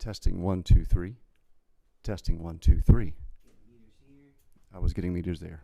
Testing 1, 2, 3. Testing 1, 2, 3. Meters here. I was getting meters there.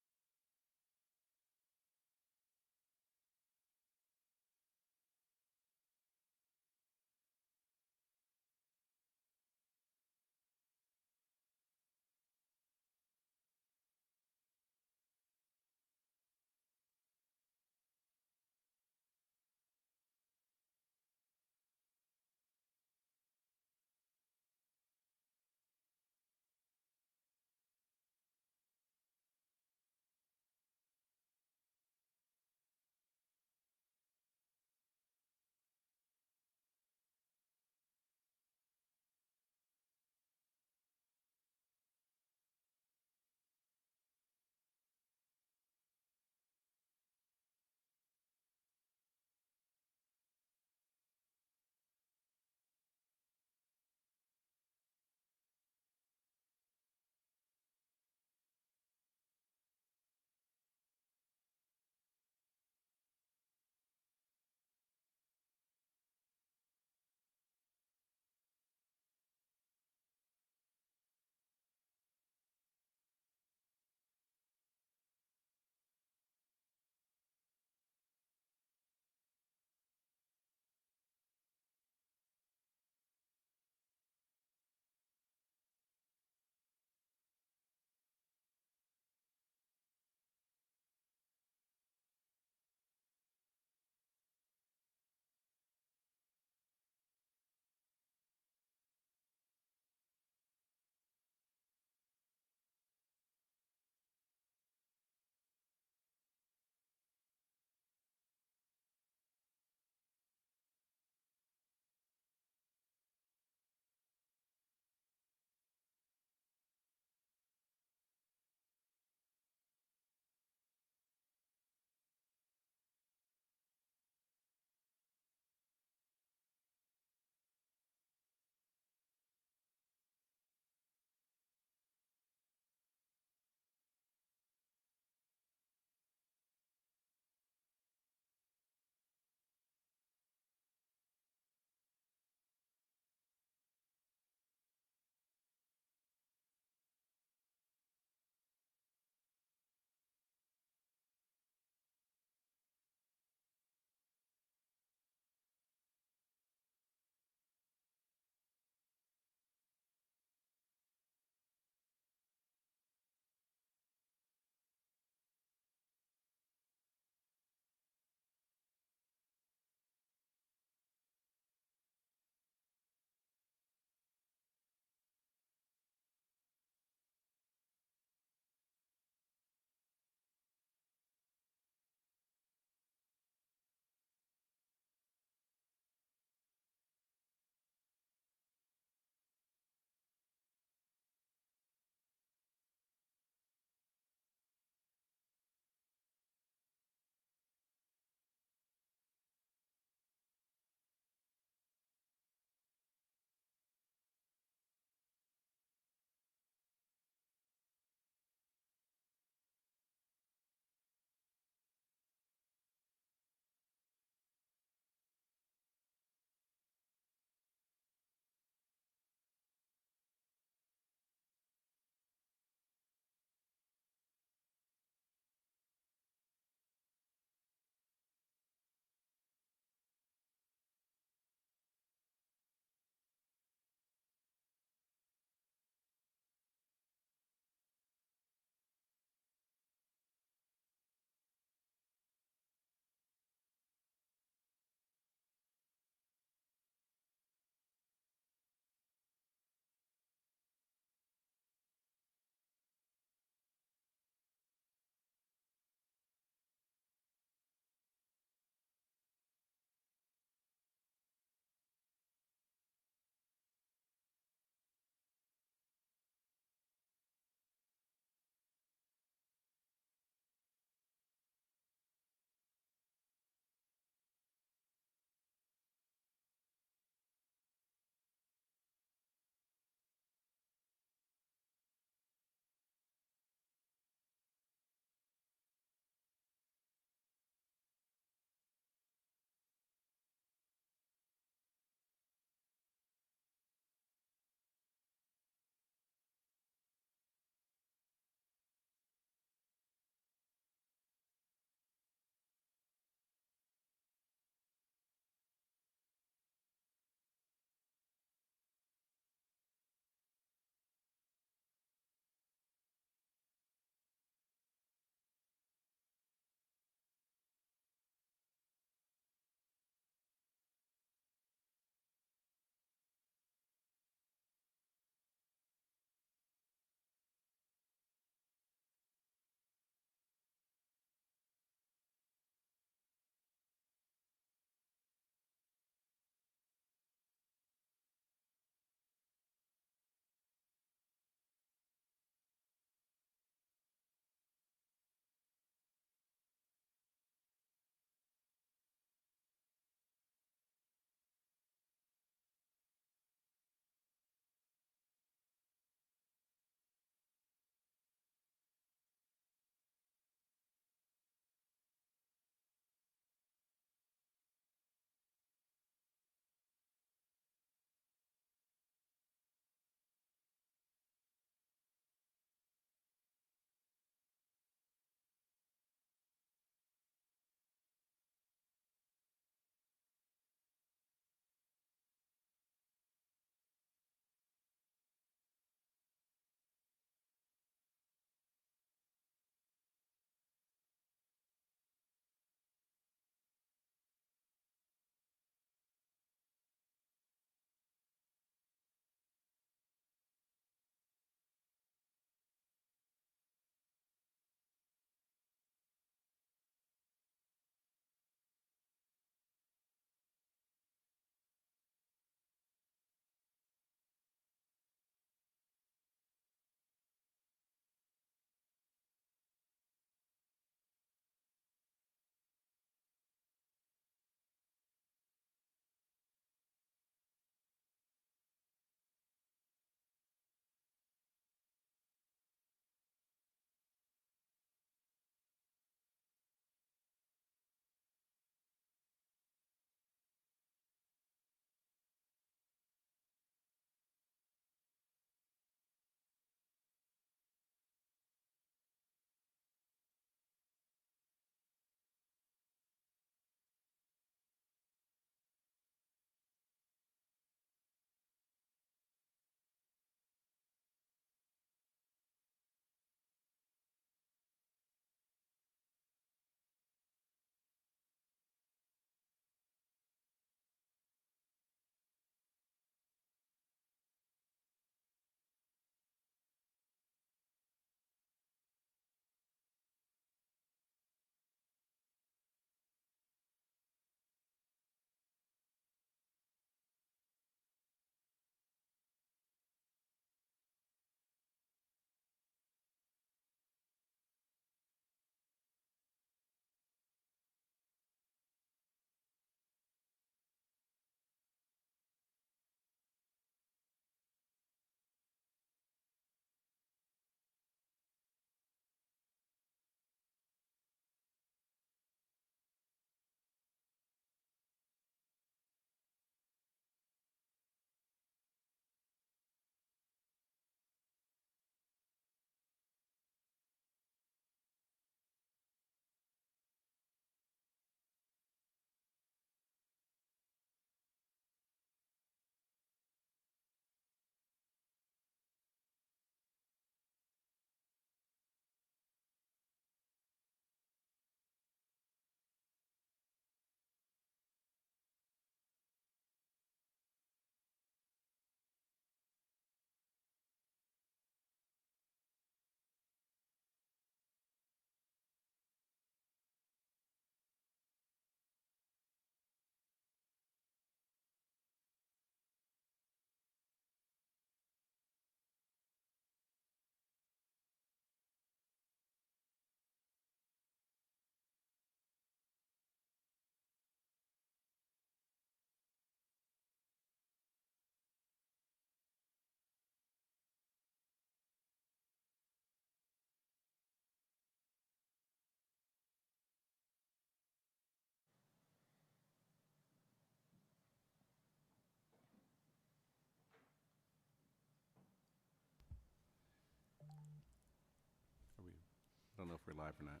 don't know if we're live or not.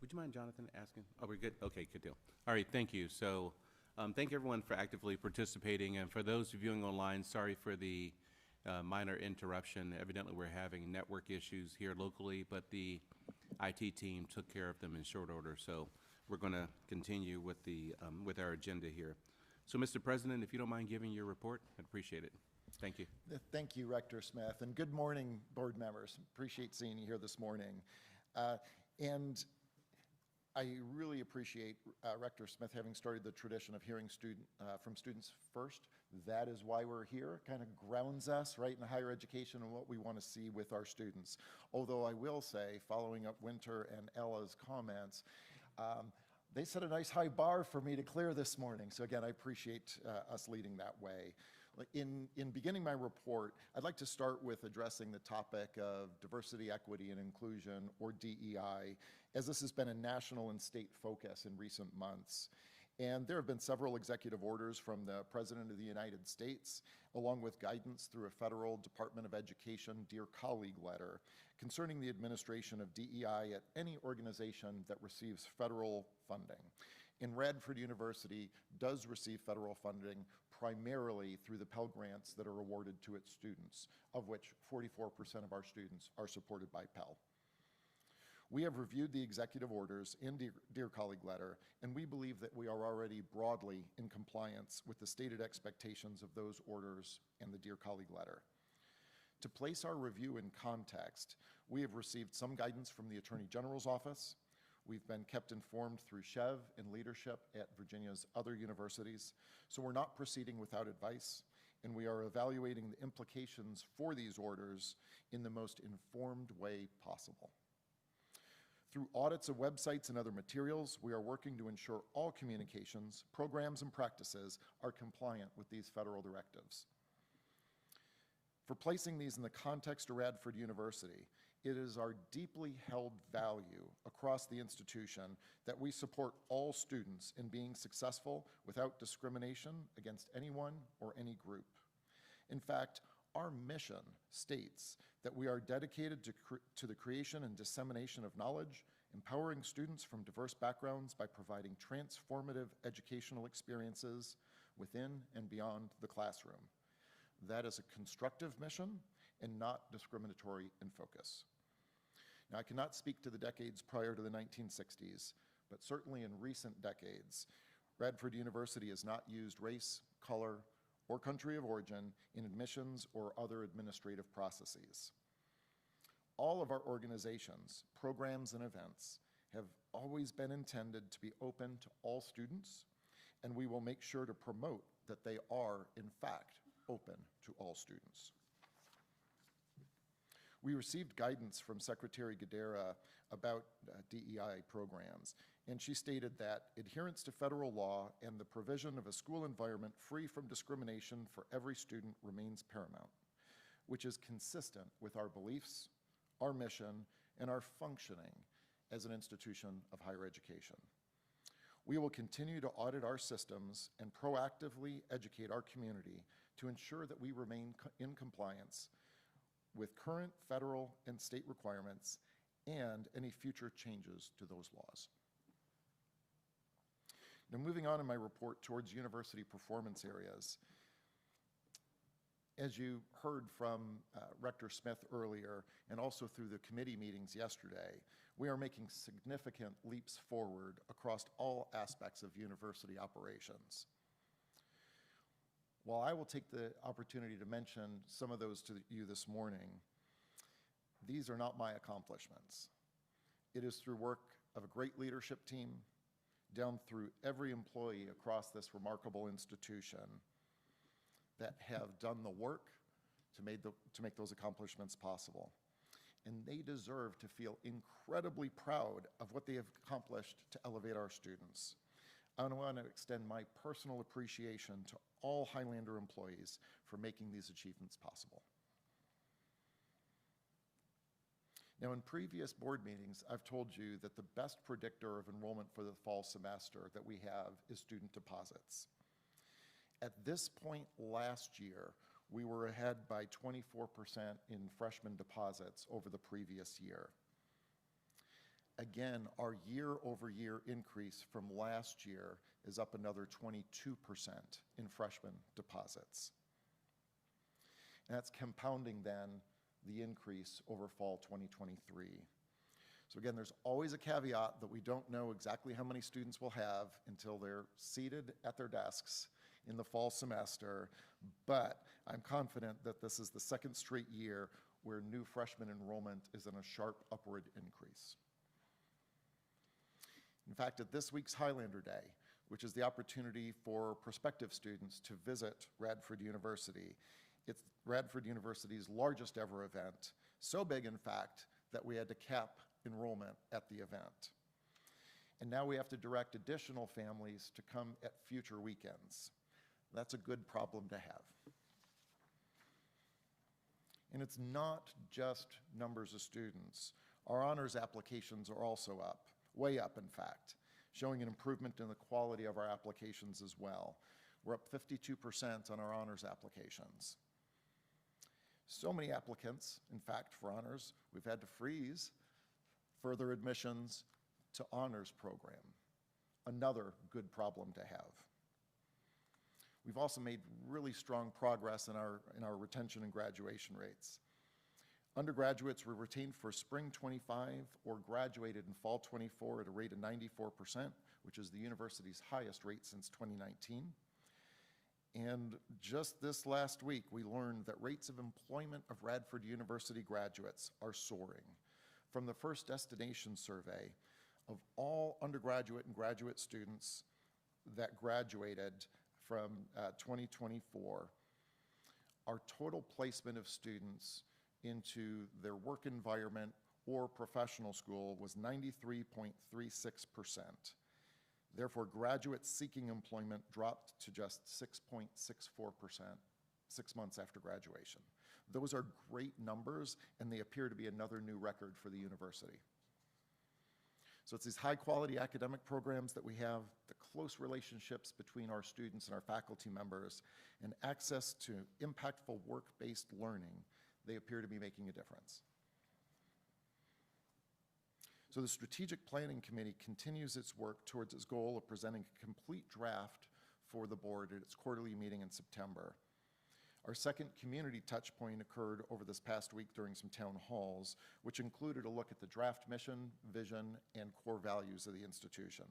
Would you mind, Jonathan, asking? Oh, we're good? Okay, good deal. All right, thank you. So thank everyone for actively participating. And for those viewing online, sorry for the minor interruption. Evidently, we're having network issues here locally, but the IT team took care of them in short order. So we're going to continue with with our agenda here. So, Mr. President, if you don't mind giving your report, I'd appreciate it. Thank you. Thank you, Rector Smith, and good morning, board members. Appreciate seeing you here this morning. And I really appreciate Rector Smith having started the tradition of hearing from students first. That is why we're here. It kind of grounds us, right, in higher education and what we want to see with our students. Although I will say, following up Winter and Ella's comments, they set a nice high bar for me to clear this morning. So again, I appreciate us leading that way. In beginning my report, I'd like to start with addressing the topic of diversity, equity, and inclusion, or DEI, as this has been a national and state focus in recent months. And there have been several executive orders from the President of the United States, along with guidance through a federal Department of Education Dear Colleague letter concerning the administration of DEI at any organization that receives federal funding. And Radford University does receive federal funding primarily through the Pell Grants that are awarded to its students, of which 44% of our students are supported by Pell. We have reviewed the executive orders in Dear Colleague letter, and we believe that we are already broadly in compliance with the stated expectations of those orders and the Dear Colleague letter. To place our review in context, we have received some guidance from the Attorney General's office. We've been kept informed through Chev and leadership at Virginia's other universities, so we're not proceeding without advice, and we are evaluating the implications for these orders in the most informed way possible. Through audits of websites and other materials, we are working to ensure all communications, programs, and practices are compliant with these federal directives. For placing these in the context of Radford University, it is our deeply held value across the institution that we support all students in being successful without discrimination against anyone or any group. In fact, our mission states that we are dedicated to the creation and dissemination of knowledge, empowering students from diverse backgrounds by providing transformative educational experiences within and beyond the classroom. That is a constructive mission and not discriminatory in focus. Now, I cannot speak to the decades prior to the 1960s, but certainly in recent decades, Radford University has not used race, color, or country of origin in admissions or other administrative processes. All of our organizations, programs, and events have always been intended to be open to all students, and we will make sure to promote that they are, in fact, open to all students. We received guidance from Secretary Gadara about DEI programs, and she stated that adherence to federal law and the provision of a school environment free from discrimination for every student remains paramount, which is consistent with our beliefs, our mission, and our functioning as an institution of higher education. We will continue to audit our systems and proactively educate our community to ensure that we remain in compliance with current federal and state requirements and any future changes to those laws. Now, moving on in my report towards university performance areas, as you heard from Rector Smith earlier and also through the committee meetings yesterday, we are making significant leaps forward across all aspects of university operations. While I will take the opportunity to mention some of those to you this morning, these are not my accomplishments. It is through work of a great leadership team, down through every employee across this remarkable institution that have done the work to make those accomplishments possible. And they deserve to feel incredibly proud of what they have accomplished to elevate our students. I want to extend my personal appreciation to all Highlander employees for making these achievements possible. Now, in previous board meetings, I've told you that the best predictor of enrollment for the fall semester that we have is student deposits. At this point last year, we were ahead by 24% in freshman deposits over the previous year. Again, our year-over-year increase from last year is up another 22% in freshman deposits. And that's compounding then the increase over fall 2023. So again, there's always a caveat that we don't know exactly how many students we'll have until they're seated at their desks in the fall semester, but I'm confident that this is the second straight year where new freshman enrollment is in a sharp upward increase. In fact, at this week's Highlander Day, which is the opportunity for prospective students to visit Radford University, it's Radford University's largest ever event, so big in fact that we had to cap enrollment at the event. And now we have to direct additional families to come at future weekends. That's a good problem to have. And it's not just numbers of students. Our honors applications are also up, way up in fact, showing an improvement in the quality of our applications as well. We're up 52% on our honors applications. So many applicants, in fact, for honors, we've had to freeze further admissions to honors program. Another good problem to have. We've also made really strong progress in our retention and graduation rates. Undergraduates were retained for spring 25 or graduated in fall 24 at a rate of 94%, which is the university's highest rate since 2019. And just this last week, we learned that rates of employment of Radford University graduates are soaring. From the First Destination survey, of all undergraduate and graduate students that graduated from 2024, our total placement of students into their work environment or professional school was 93.36%. Therefore, graduates seeking employment dropped to just 6.64% 6 months after graduation. Those are great numbers, and they appear to be another new record for the university. So it's these high-quality academic programs that we have, the close relationships between our students and our faculty members, and access to impactful work-based learning. They appear to be making a difference. So the Strategic Planning Committee continues its work towards its goal of presenting a complete draft for the board at its quarterly meeting in September. Our second community touch point occurred over this past week during some town halls, which included a look at the draft mission, vision, and core values of the institution.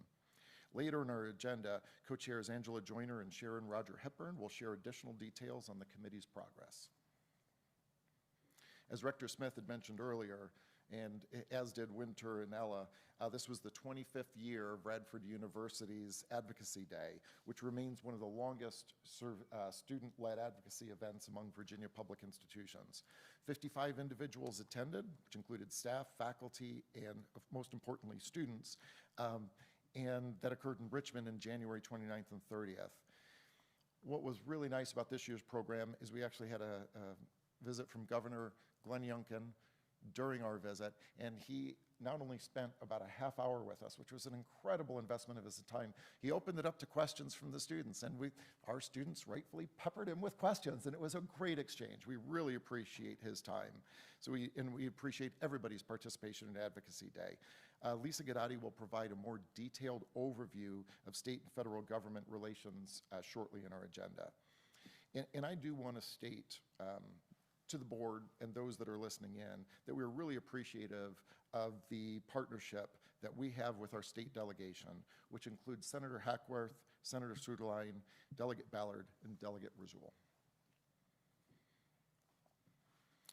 Later in our agenda, co-chairs Angela Joyner and Sharon Roger Hepburn will share additional details on the committee's progress. As Rector Smith had mentioned earlier, and as did Winter and Ella, this was the 25th year of Radford University's Advocacy Day, which remains one of the longest student-led advocacy events among Virginia public institutions. 55 individuals attended, which included staff, faculty, and most importantly, students, and that occurred in Richmond in January 29th and 30th. What was really nice about this year's program is we actually had a visit from Governor Glenn Youngkin during our visit, and he not only spent about a half hour with us, which was an incredible investment of his time, he opened it up to questions from the students, and our students rightfully peppered him with questions, and it was a great exchange. We really appreciate his time. So we appreciate everybody's participation in Advocacy Day. Lisa Gadati will provide a more detailed overview of state and federal government relations shortly in our agenda. And I do want to state to the board and those that are listening in that we're really appreciative of the partnership that we have with our state delegation, which includes Senator Hackworth, Senator Suderline, Delegate Ballard, and Delegate Rizul.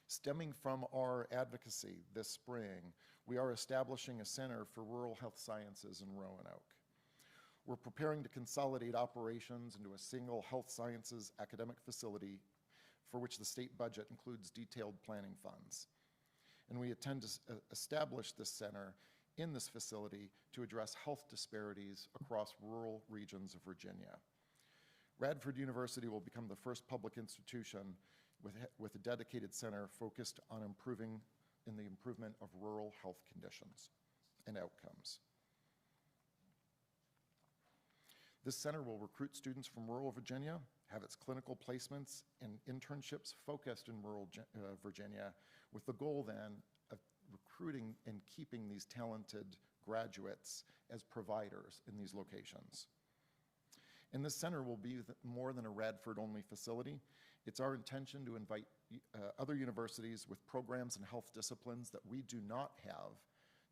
Stemming from our advocacy this spring, we are establishing a Center for Rural Health Sciences in Roanoke. We're preparing to consolidate operations into a single health sciences academic facility for which the state budget includes detailed planning funds. And we intend to establish this center in this facility to address health disparities across rural regions of Virginia. Radford University will become the first public institution with a dedicated center focused on the improvement of rural health conditions and outcomes. This center will recruit students from rural Virginia, have its clinical placements and internships focused in rural Virginia, with the goal then of recruiting and keeping these talented graduates as providers in these locations. And this center will be more than a Radford-only facility. It's our intention to invite other universities with programs and health disciplines that we do not have,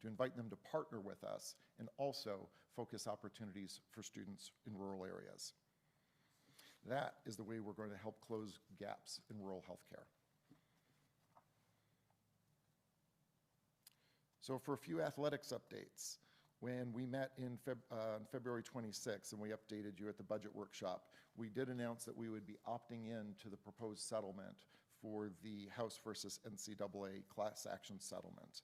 to invite them to partner with us and also focus opportunities for students in rural areas. That is the way we're going to help close gaps in rural healthcare. So for a few athletics updates, when we met in February 26th and we updated you at the budget workshop, we did announce that we would be opting in to the proposed settlement for the House versus NCAA class action settlement.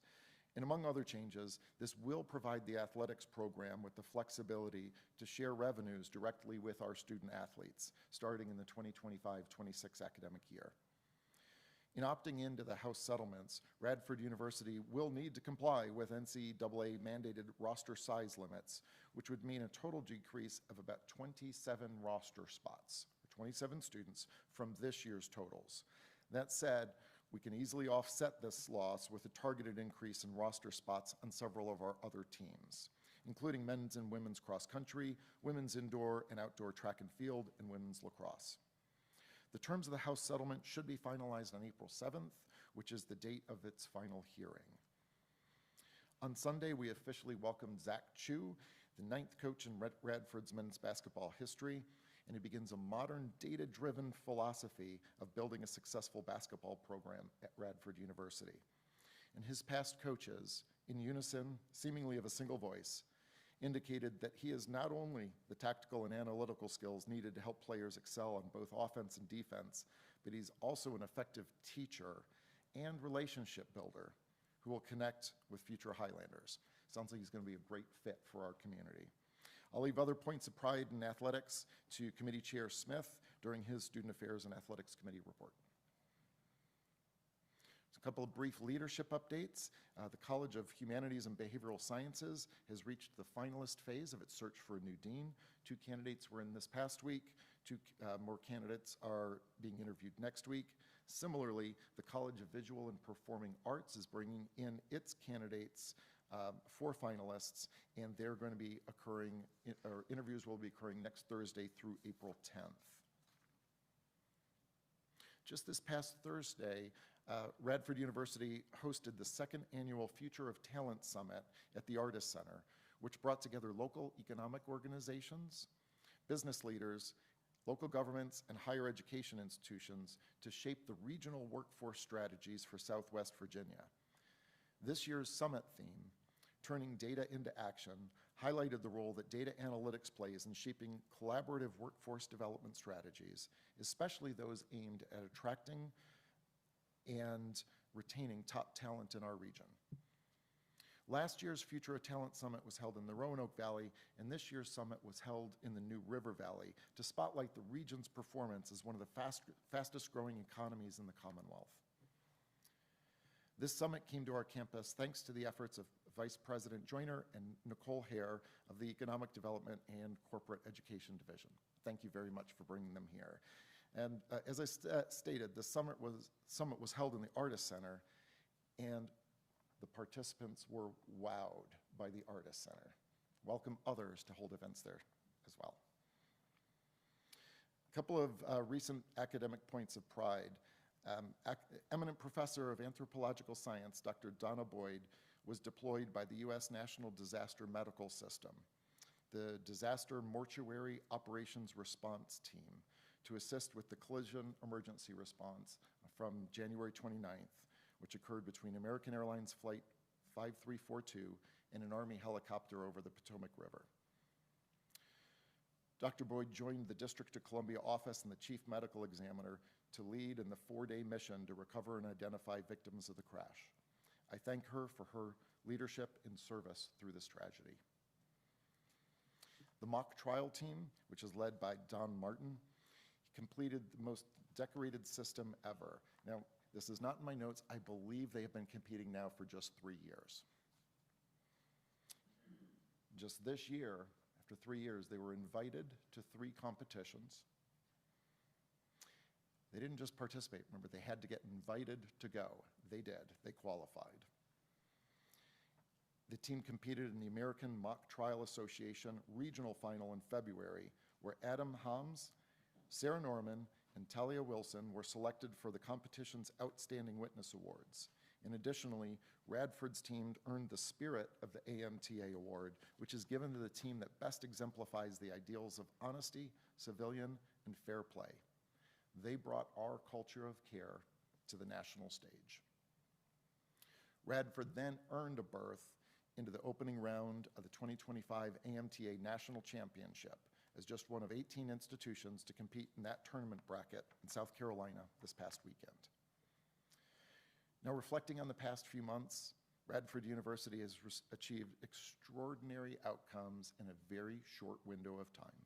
And among other changes, this will provide the athletics program with the flexibility to share revenues directly with our student athletes, starting in the 2025-26 academic year. In opting into the House settlements, Radford University will need to comply with NCAA mandated roster size limits, which would mean a total decrease of about 27 roster spots, or 27 students, from this year's totals. That said, we can easily offset this loss with a targeted increase in roster spots on several of our other teams, including men's and women's cross country, women's indoor and outdoor track and field, and women's lacrosse. The terms of the House settlement should be finalized on April 7th, which is the date of its final hearing. On Sunday, we officially welcomed Zach Chu, the 9th coach in Radford's men's basketball history, and he begins a modern, data-driven philosophy of building a successful basketball program at Radford University. And his past coaches, in unison, seemingly of a single voice, indicated that he has not only the tactical and analytical skills needed to help players excel on both offense and defense, but he's also an effective teacher and relationship builder who will connect with future Highlanders. Sounds like he's going to be a great fit for our community. I'll leave other points of pride in athletics to Committee Chair Smith during his Student Affairs and Athletics Committee report. A couple of brief leadership updates. The College of Humanities and Behavioral Sciences has reached the finalist phase of its search for a new dean. 2 candidates were in this past week. 2 more candidates are being interviewed next week. Similarly, the College of Visual and Performing Arts is bringing in its candidates for finalists, and they're going to be occurring, or interviews will be occurring next Thursday through April 10th. Just this past Thursday, Radford University hosted the 2nd annual Future of Talent Summit at the Artist Center, which brought together local economic organizations, business leaders, local governments, and higher education institutions to shape the regional workforce strategies for Southwest Virginia. This year's summit theme, Turning Data into Action, highlighted the role that data analytics plays in shaping collaborative workforce development strategies, especially those aimed at attracting and retaining top talent in our region. Last year's Future of Talent Summit was held in the Roanoke Valley, and this year's summit was held in the New River Valley to spotlight the region's performance as one of the fastest growing economies in the Commonwealth. This summit came to our campus thanks to the efforts of Vice President Joyner and Nicole Hare of the Economic Development and Corporate Education Division. Thank you very much for bringing them here. And as I stated, the summit was held in the Artist Center, and the participants were wowed by the Artist Center. Welcome others to hold events there as well. A couple of recent academic points of pride. Eminent professor of anthropological science, Dr. Donna Boyd, was deployed by the U.S. National Disaster Medical System, the Disaster Mortuary Operations Response Team, to assist with the collision emergency response from January 29th, which occurred between American Airlines Flight 5342 and an Army helicopter over the Potomac River. Dr. Boyd joined the District of Columbia office and the Chief Medical Examiner to lead in the 4-day mission to recover and identify victims of the crash. I thank her for her leadership and service through this tragedy. The mock trial team, which is led by Don Martin, completed the most decorated system ever. Now, this is not in my notes. I believe they have been competing now for just 3 years. Just this year, After 3 years, they were invited to 3 competitions. They didn't just participate. Remember, they had to get invited to go. They did. They qualified. The team competed in the American Mock Trial Association regional final in February, where Adam Hams, Sarah Norman, and Talia Wilson were selected for the competition's Outstanding Witness Awards. And additionally, Radford's team earned the Spirit of the AMTA Award, which is given to the team that best exemplifies the ideals of honesty, civilian, and fair play. They brought our culture of care to the national stage. Radford then earned a berth into the opening round of the 2025 AMTA National Championship as just one of 18 institutions to compete in that tournament bracket in South Carolina this past weekend. Now, reflecting on the past few months, Radford University has achieved extraordinary outcomes in a very short window of time.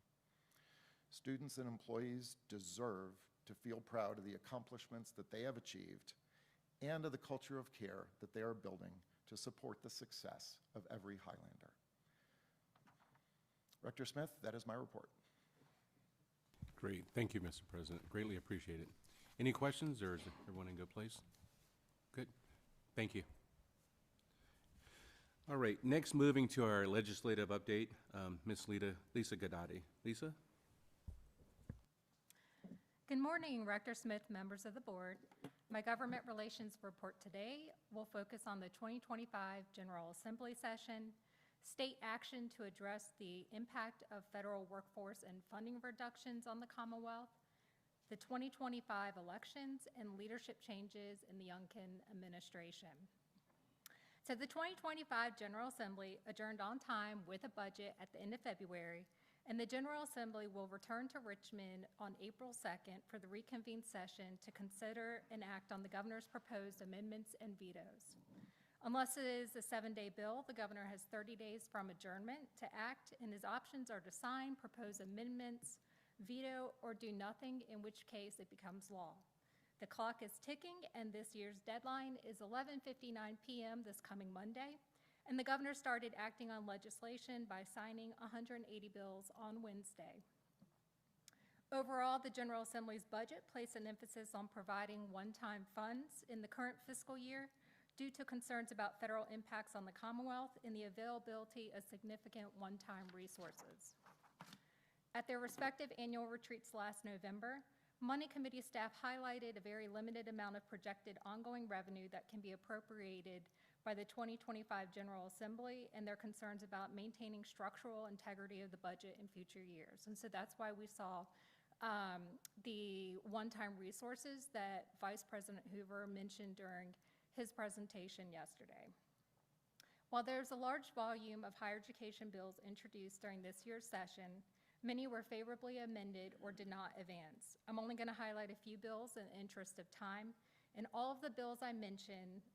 Students and employees deserve to feel proud of the accomplishments that they have achieved and of the culture of care that they are building to support the success of every Highlander. Rector Smith, that is my report. Great. Thank you, Mr. President. Greatly appreciate it. Any questions, or is everyone in a good place? Good. Thank you. All right. Next, moving to our legislative update, Ms. Lisa Gadati. Lisa? Good morning, Rector Smith, members of the board. My government relations report today will focus on the 2025 General Assembly session, state action to address the impact of federal workforce and funding reductions on the Commonwealth, the 2025 elections, and leadership changes in the Youngkin administration. So the 2025 General Assembly adjourned on time with a budget at the end of February, and the General Assembly will return to Richmond on April 2nd for the reconvened session to consider and act on the governor's proposed amendments and vetoes. Unless it is a 7-day bill, the governor has 30 days from adjournment to act, and his options are to sign, propose amendments, veto, or do nothing, in which case it becomes law. The clock is ticking, and this year's deadline is 11:59 p.m. this coming Monday. And the governor started acting on legislation by signing 180 bills on Wednesday. Overall, the General Assembly's budget placed an emphasis on providing one-time funds in the current fiscal year due to concerns about federal impacts on the Commonwealth and the availability of significant one-time resources. At their respective annual retreats last November, Money Committee staff highlighted a very limited amount of projected ongoing revenue that can be appropriated by the 2025 General Assembly and their concerns about maintaining structural integrity of the budget in future years. And so that's why we saw the one-time resources that Vice President Hoover mentioned during his presentation yesterday. While there's a large volume of higher education bills introduced during this year's session, many were favorably amended or did not advance. I'm only going to highlight a few bills in the interest of time, and all of the bills I mentioned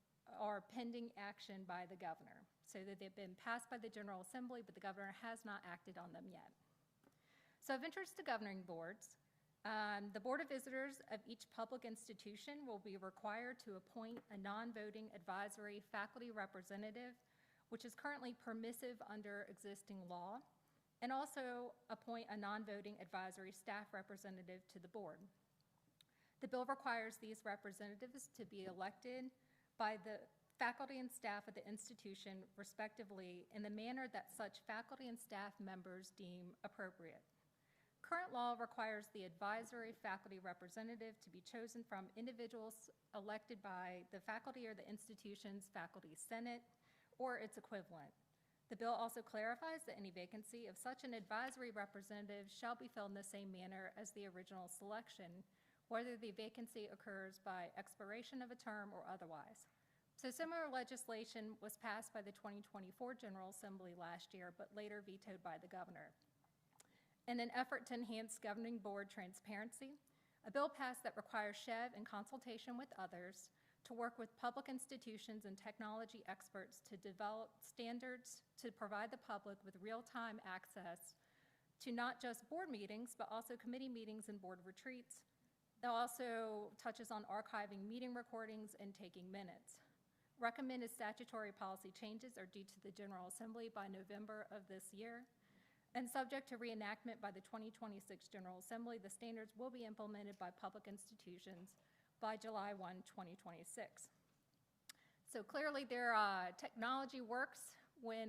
are pending action by the governor, so that they've been passed by the General Assembly, but the governor has not acted on them yet. So of interest to governing boards, the Board of Visitors of each public institution will be required to appoint a non-voting advisory faculty representative, which is currently permissive under existing law, and also appoint a non-voting advisory staff representative to the board. The bill requires these representatives to be elected by the faculty and staff of the institution, respectively, in the manner that such faculty and staff members deem appropriate. Current law requires the advisory faculty representative to be chosen from individuals elected by the faculty or the institution's faculty senate or its equivalent. The bill also clarifies that any vacancy of such an advisory representative shall be filled in the same manner as the original selection, whether the vacancy occurs by expiration of a term or otherwise. So similar legislation was passed by the 2024 General Assembly last year, but later vetoed by the governor. In an effort to enhance governing board transparency, a bill passed that requires SHEV in consultation with others to work with public institutions and technology experts to develop standards to provide the public with real-time access to not just board meetings, but also committee meetings and board retreats. It also touches on archiving meeting recordings and taking minutes. Recommended statutory policy changes are due to the General Assembly by November of this year. And subject to reenactment by the 2026 General Assembly, the standards will be implemented by public institutions by July 1, 2026. So clearly, technology works when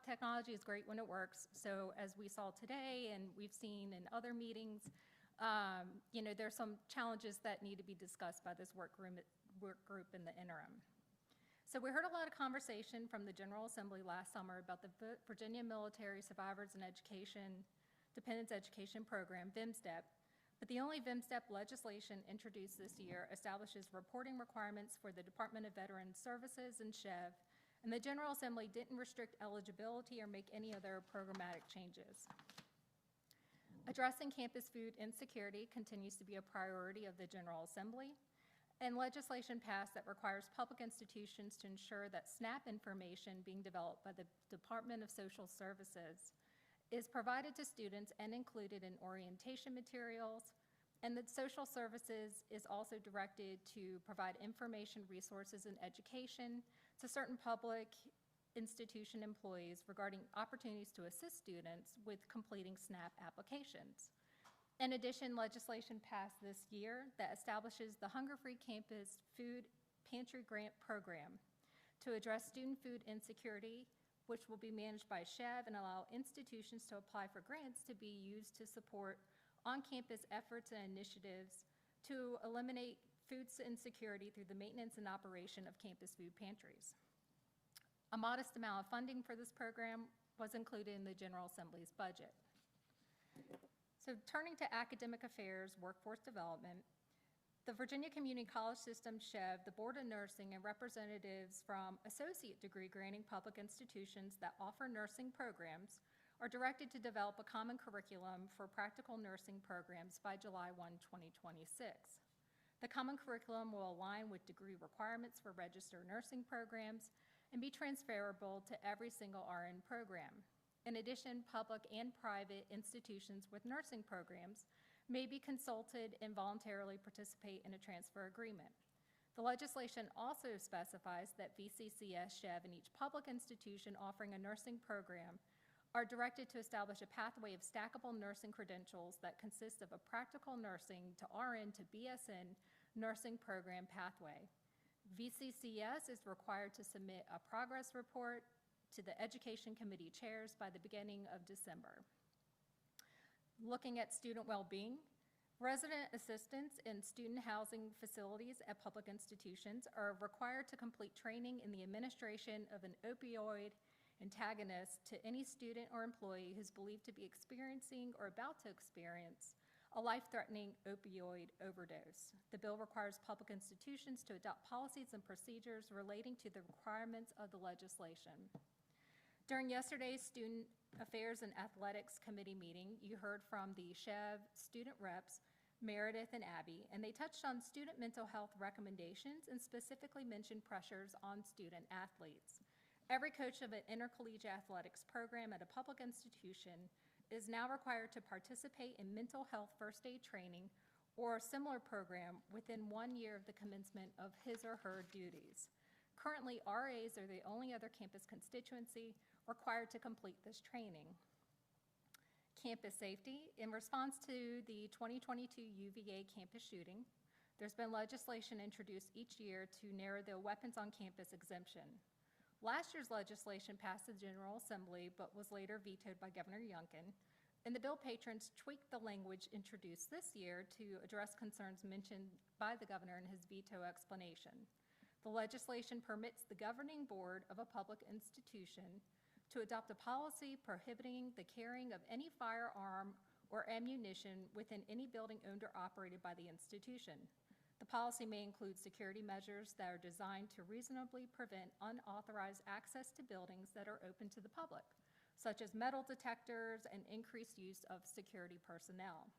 technology is great when it works. So as we saw today and we've seen in other meetings, there's some challenges that need to be discussed by this work group in the interim. So we heard a lot of conversation from the General Assembly last summer about the Virginia Military Survivors and Dependents Education Program, VMSTEP. But the only VMSTEP legislation introduced this year establishes reporting requirements for the Department of Veterans Services and SHEV, and the General Assembly didn't restrict eligibility or make any other programmatic changes. Addressing campus food insecurity continues to be a priority of the General Assembly, and legislation passed that requires public institutions to ensure that SNAP information being developed by the Department of Social Services is provided to students and included in orientation materials, and that social services is also directed to provide information, resources, and education to certain public institution employees regarding opportunities to assist students with completing SNAP applications. In addition, legislation passed this year that establishes the Hunger-Free Campus Food Pantry Grant Program to address student food insecurity, which will be managed by SHEV and allow institutions to apply for grants to be used to support on-campus efforts and initiatives to eliminate food insecurity through the maintenance and operation of campus food pantries. A modest amount of funding for this program was included in the General Assembly's budget. So turning to academic affairs, workforce development, the Virginia Community College System, SHEV, the Board of Nursing, and representatives from associate degree granting public institutions that offer nursing programs are directed to develop a common curriculum for practical nursing programs by July 1, 2026. The common curriculum will align with degree requirements for registered nursing programs and be transferable to every single RN program. In addition, public and private institutions with nursing programs may be consulted and voluntarily participate in a transfer agreement. The legislation also specifies that VCCS, SHEV, and each public institution offering a nursing program are directed to establish a pathway of stackable nursing credentials that consist of a practical nursing to RN to BSN nursing program pathway. VCCS is required to submit a progress report to the Education Committee chairs by the beginning of December. Looking at student well-being, resident assistants in student housing facilities at public institutions are required to complete training in the administration of an opioid antagonist to any student or employee who's believed to be experiencing or about to experience a life-threatening opioid overdose. The bill requires public institutions to adopt policies and procedures relating to the requirements of the legislation. During yesterday's Student Affairs and Athletics Committee meeting, you heard from the SHEV student reps, Meredith and Abby, and they touched on student mental health recommendations and specifically mentioned pressures on student athletes. Every coach of an intercollegiate athletics program at a public institution is now required to participate in mental health first aid training or a similar program within 1 year of the commencement of his or her duties. Currently, RAs are the only other campus constituency required to complete this training. Campus safety. In response to the 2022 UVA campus shooting, there's been legislation introduced each year to narrow the weapons on campus exemption. Last year's legislation passed the General Assembly but was later vetoed by Governor Youngkin, and the bill patrons tweaked the language introduced this year to address concerns mentioned by the governor in his veto explanation. The legislation permits the governing board of a public institution to adopt a policy prohibiting the carrying of any firearm or ammunition within any building owned or operated by the institution. The policy may include security measures that are designed to reasonably prevent unauthorized access to buildings that are open to the public, such as metal detectors and increased use of security personnel.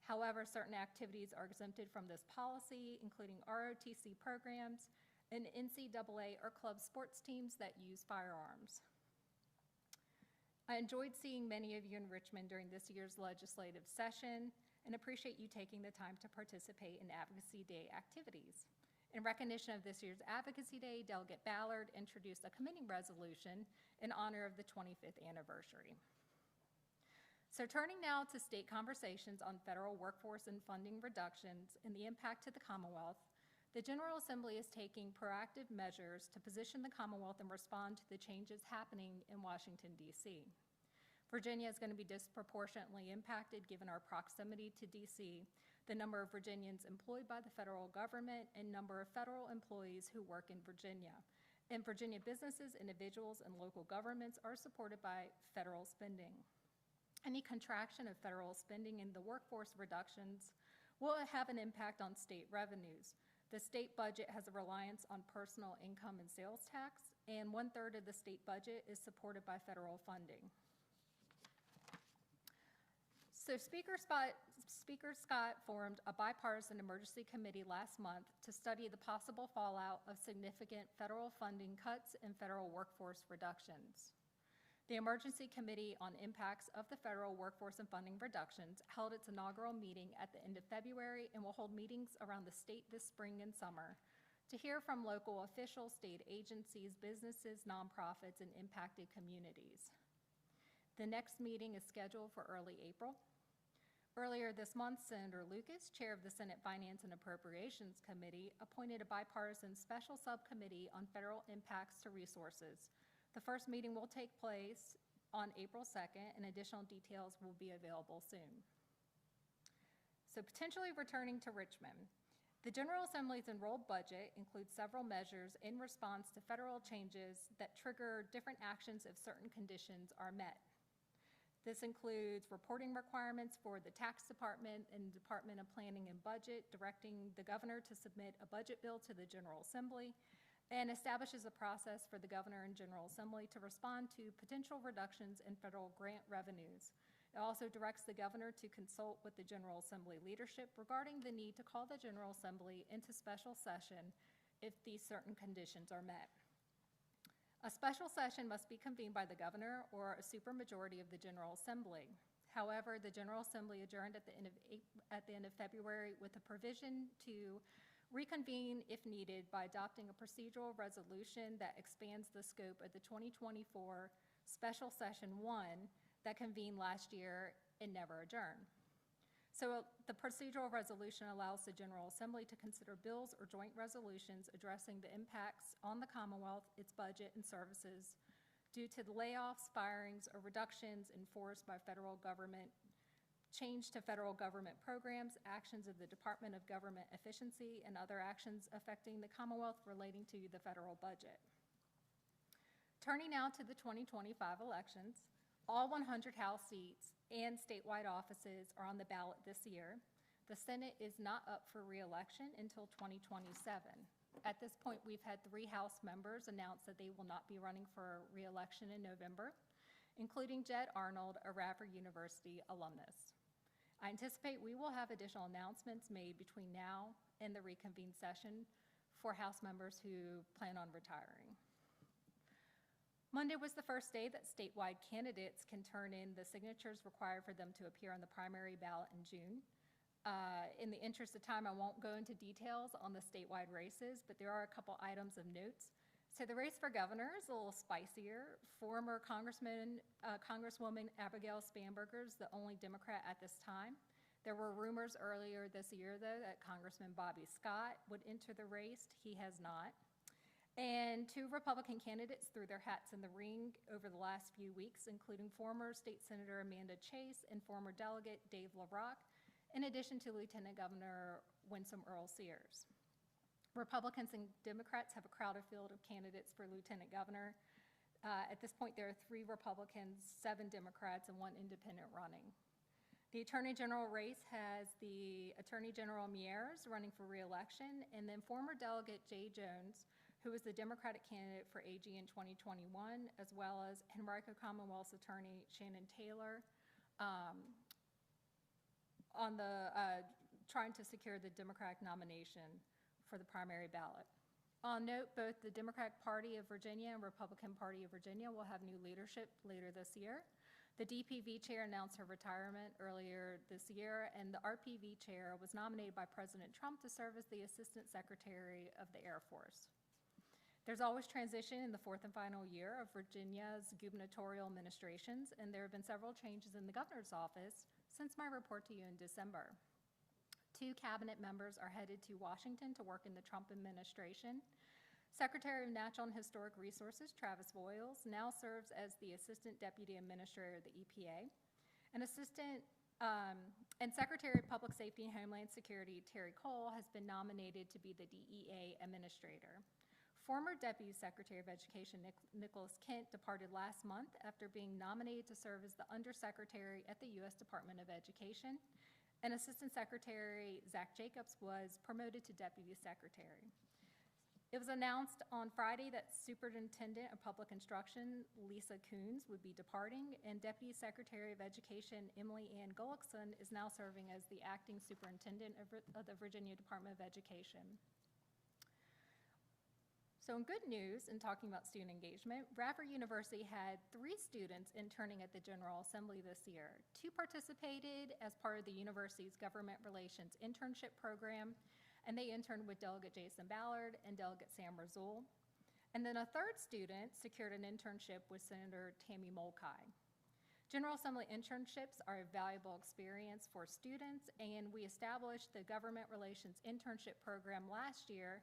However, certain activities are exempted from this policy, including ROTC programs and NCAA or club sports teams that use firearms. I enjoyed seeing many of you in Richmond during this year's legislative session and appreciate you taking the time to participate in Advocacy Day activities. In recognition of this year's Advocacy Day, Delegate Ballard introduced a committee resolution in honor of the 25th anniversary. So turning now to state conversations on federal workforce and funding reductions and the impact to the Commonwealth, the General Assembly is taking proactive measures to position the Commonwealth and respond to the changes happening in Washington, D.C. Virginia is going to be disproportionately impacted given our proximity to D.C., the number of Virginians employed by the federal government, and number of federal employees who work in Virginia. And Virginia businesses, individuals, and local governments are supported by federal spending. Any contraction of federal spending and the workforce reductions will have an impact on state revenues. The state budget has a reliance on personal income and sales tax, and 1/3 of the state budget is supported by federal funding. So Speaker Scott formed a bipartisan emergency committee last month to study the possible fallout of significant federal funding cuts and federal workforce reductions. The Emergency Committee on Impacts of the Federal Workforce and Funding Reductions held its inaugural meeting at the end of February and will hold meetings around the state this spring and summer to hear from local officials, state agencies, businesses, nonprofits, and impacted communities. The next meeting is scheduled for early April. Earlier this month, Senator Lucas, chair of the Senate Finance and Appropriations Committee, appointed a bipartisan special subcommittee on federal impacts to resources. The first meeting will take place on April 2nd, and additional details will be available soon. So potentially returning to Richmond. The General Assembly's enrolled budget includes several measures in response to federal changes that trigger different actions if certain conditions are met. This includes reporting requirements for the Tax Department and Department of Planning and Budget, directing the governor to submit a budget bill to the General Assembly, and establishes a process for the governor and General Assembly to respond to potential reductions in federal grant revenues. It also directs the governor to consult with the General Assembly leadership regarding the need to call the General Assembly into special session if these certain conditions are met. A special session must be convened by the governor or a supermajority of the General Assembly. However, the General Assembly adjourned at the end of February with a provision to reconvene if needed by adopting a procedural resolution that expands the scope of the 2024 Special Session 1 that convened last year and never adjourned. So the procedural resolution allows the General Assembly to consider bills or joint resolutions addressing the impacts on the Commonwealth, its budget, and services due to the layoffs, firings, or reductions enforced by federal government, change to federal government programs, actions of the Department of Government Efficiency, and other actions affecting the Commonwealth relating to the federal budget. Turning now to the 2025 elections, all 100 House seats and statewide offices are on the ballot this year. The Senate is not up for re-election until 2027. At this point, we've had 3 House members announce that they will not be running for re-election in November, including Jed Arnold, a Radford University alumnus. I anticipate we will have additional announcements made between now and the reconvened session for House members who plan on retiring. Monday was the first day that statewide candidates can turn in the signatures required for them to appear on the primary ballot in June. In the interest of time, I won't go into details on the statewide races, but there are a couple items of notes. So the race for governor is a little spicier. Former Congresswoman Abigail Spanberger is the only Democrat at this time. There were rumors earlier this year, though, that Congressman Bobby Scott would enter the race. He has not. And 2 Republican candidates threw their hats in the ring over the last few weeks, including former State Senator Amanda Chase and former Delegate Dave LaRock, in addition to Lieutenant Governor Winsome Earl Sears. Republicans and Democrats have a crowded field of candidates for lieutenant governor. At this point, there are 3 Republicans, 7 Democrats, and 1 independent running. The Attorney General race has the Attorney General Mieres running for re-election, and then former Delegate Jay Jones, who was the Democratic candidate for AG in 2021, as well as Henrico Commonwealth's Attorney Shannon Taylor, trying to secure the Democratic nomination for the primary ballot. I'll note both the Democratic Party of Virginia and Republican Party of Virginia will have new leadership later this year. The DPV chair announced her retirement earlier this year, and the RPV chair was nominated by President Trump to serve as the Assistant Secretary of the Air Force. There's always transition in the fourth and final year of Virginia's gubernatorial administrations, and there have been several changes in the governor's office since my report to you in December. 2 cabinet members are headed to Washington to work in the Trump administration. Secretary of Natural and Historic Resources, Travis Voiles, now serves as the Assistant Deputy Administrator of the EPA. And Secretary of Public Safety and Homeland Security, Terry Cole, has been nominated to be the DEA Administrator. Former Deputy Secretary of Education Nicholas Kent departed last month after being nominated to serve as the Undersecretary at the U.S. Department of Education. And Assistant Secretary Zach Jacobs was promoted to Deputy Secretary. It was announced on Friday that Superintendent of Public Instruction Lisa Coons would be departing, and Deputy Secretary of Education Emily Ann Gullickson is now serving as the Acting Superintendent of the Virginia Department of Education. So in good news, in talking about student engagement, Radford University had 3 students interning at the General Assembly this year. 2 participated as part of the university's Government Relations Internship Program, and they interned with Delegate Jason Ballard and Delegate Sam Razul. And then a 3rd student secured an internship with Senator Tammy Mulcahy. General Assembly internships are a valuable experience for students, and we established the Government Relations Internship Program last year,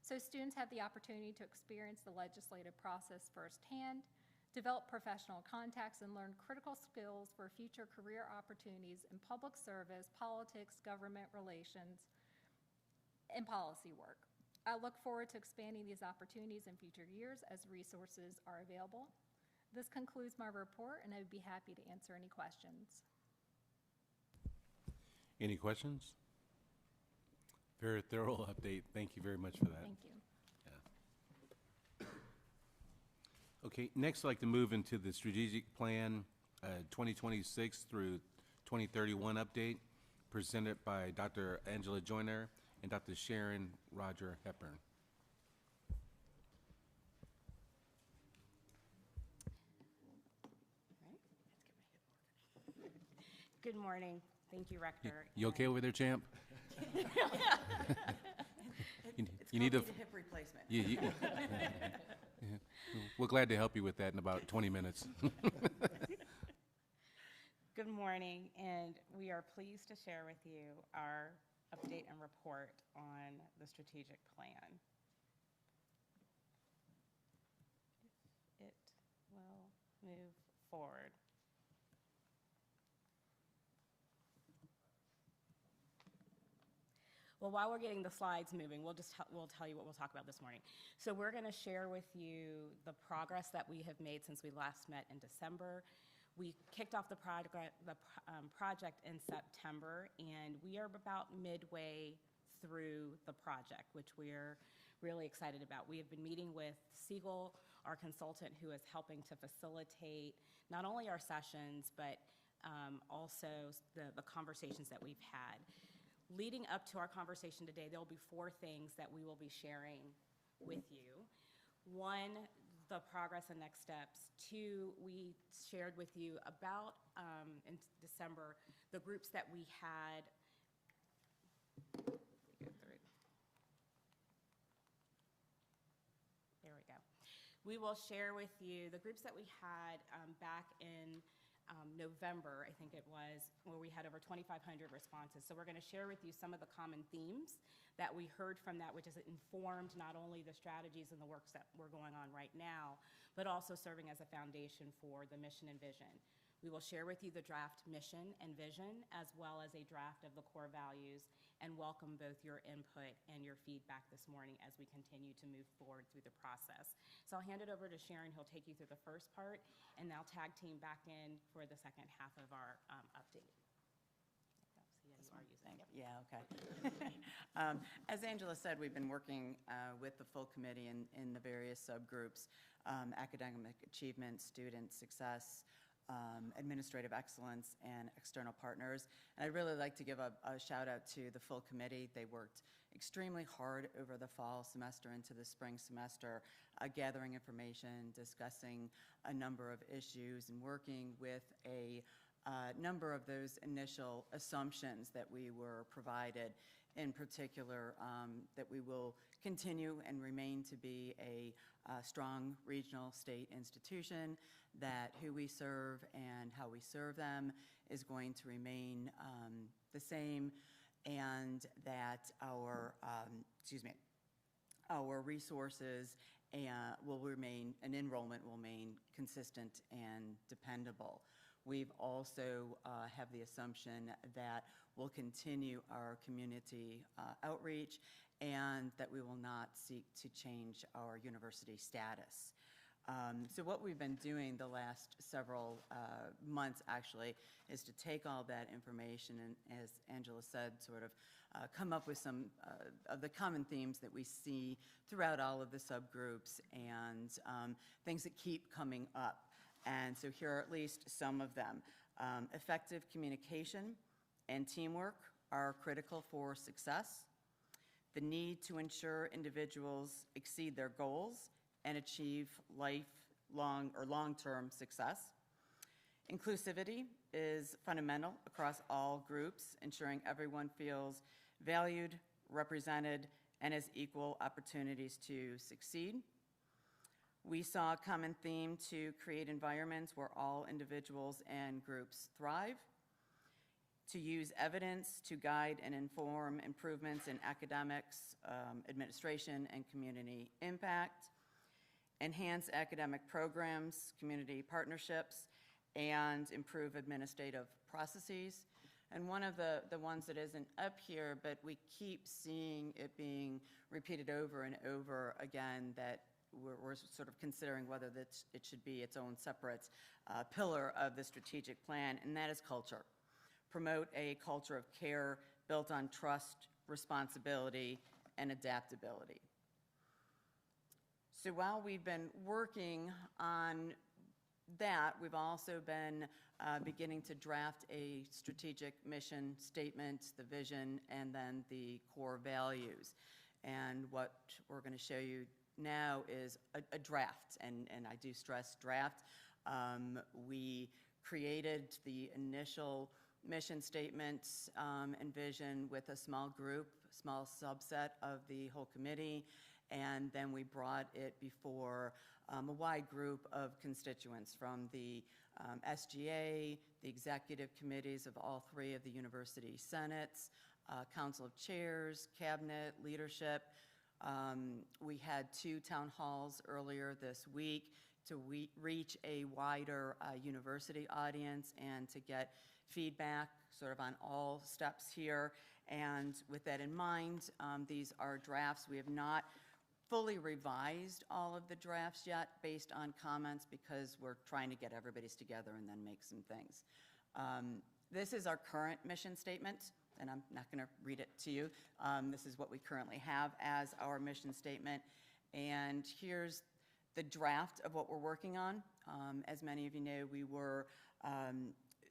so students have the opportunity to experience the legislative process firsthand, develop professional contacts, and learn critical skills for future career opportunities in public service, politics, government relations, and policy work. I look forward to expanding these opportunities in future years as resources are available. This concludes my report, and I would be happy to answer any questions. Any questions? Very thorough update. Thank you very much for that. Thank you. Okay, next I'd like to move into the strategic plan 2026 through 2031 update presented by Dr. Angela Joyner and Dr. Sharon Roger Hepburn. Good morning. Thank you, Rector. You okay over there, champ? It's You need to. called hip replacement. We're glad to help you with that in about 20 minutes. Good morning, and we are pleased to share with you our update and report on the strategic plan. If it will move forward. Well, while we're getting the slides moving, we'll tell you what we'll talk about this morning. So we're going to share with you the progress that we have made since we last met in December. We kicked off the project in September, and we are about midway through the project, which we're really excited about. We have been meeting with Siegel, our consultant, who is helping to facilitate not only our sessions, but also the conversations that we've had. Leading up to our conversation today, there will be 4 things that we will be sharing with you. 1, the progress and next steps. 2, we shared with you about, in December, the groups that we had. There we go. We will share with you the groups that we had back in November, I think it was, where we had over 2,500 responses. So we're going to share with you some of the common themes that we heard from that, which has informed not only the strategies and the works that we're going on right now, but also serving as a foundation for the mission and vision. We will share with you the draft mission and vision, as well as a draft of the core values, and welcome both your input and your feedback this morning as we continue to move forward through the process. So I'll hand it over to Sharon, who'll take you through the first part, and I'll tag team back in for the second half of our update. Yeah, okay. As Angela said, we've been working with the full committee in the various subgroups, academic achievement, student success, administrative excellence, and external partners. And I'd really like to give a shout out to the full committee. They worked extremely hard over the fall semester into the spring semester, gathering information, discussing a number of issues, and working with a number of those initial assumptions that we were provided in particular, that we will continue and remain to be a strong regional state institution, that who we serve and how we serve them is going to remain the same, and that our resources will remain, and enrollment will remain consistent and dependable. We've also have the assumption that we'll continue our community outreach and that we will not seek to change our university status. So what we've been doing the last several months, actually, is to take all that information and, as Angela said, sort of come up with some of the common themes that we see throughout all of the subgroups and things that keep coming up. And so here are at least some of them. Effective communication and teamwork are critical for success. The need to ensure individuals exceed their goals and achieve lifelong or long-term success. Inclusivity is fundamental across all groups, ensuring everyone feels valued, represented, and has equal opportunities to succeed. We saw a common theme to create environments where all individuals and groups thrive, to use evidence to guide and inform improvements in academics, administration, and community impact, enhance academic programs, community partnerships, and improve administrative processes. And one of the ones that isn't up here, but we keep seeing it being repeated over and over again, that we're sort of considering whether it should be its own separate pillar of the strategic plan, and that is culture. Promote a culture of care built on trust, responsibility, and adaptability. So while we've been working on that, we've also been beginning to draft a strategic mission statement, the vision, and then the core values. And what we're going to show you now is a draft, and I do stress draft. We created the initial mission statements and vision with a small group, small subset of the whole committee, and then we brought it before a wide group of constituents from the SGA, the executive committees of all three of the university senates, council of chairs, cabinet, leadership. We had 2 town halls earlier this week to reach a wider university audience and to get feedback sort of on all steps here. And with that in mind, these are drafts. We have not fully revised all of the drafts yet based on comments because we're trying to get everybody's together and then make some things. This is our current mission statement, and I'm not going to read it to you. This is what we currently have as our mission statement. And here's the draft of what we're working on. As many of you know, we were,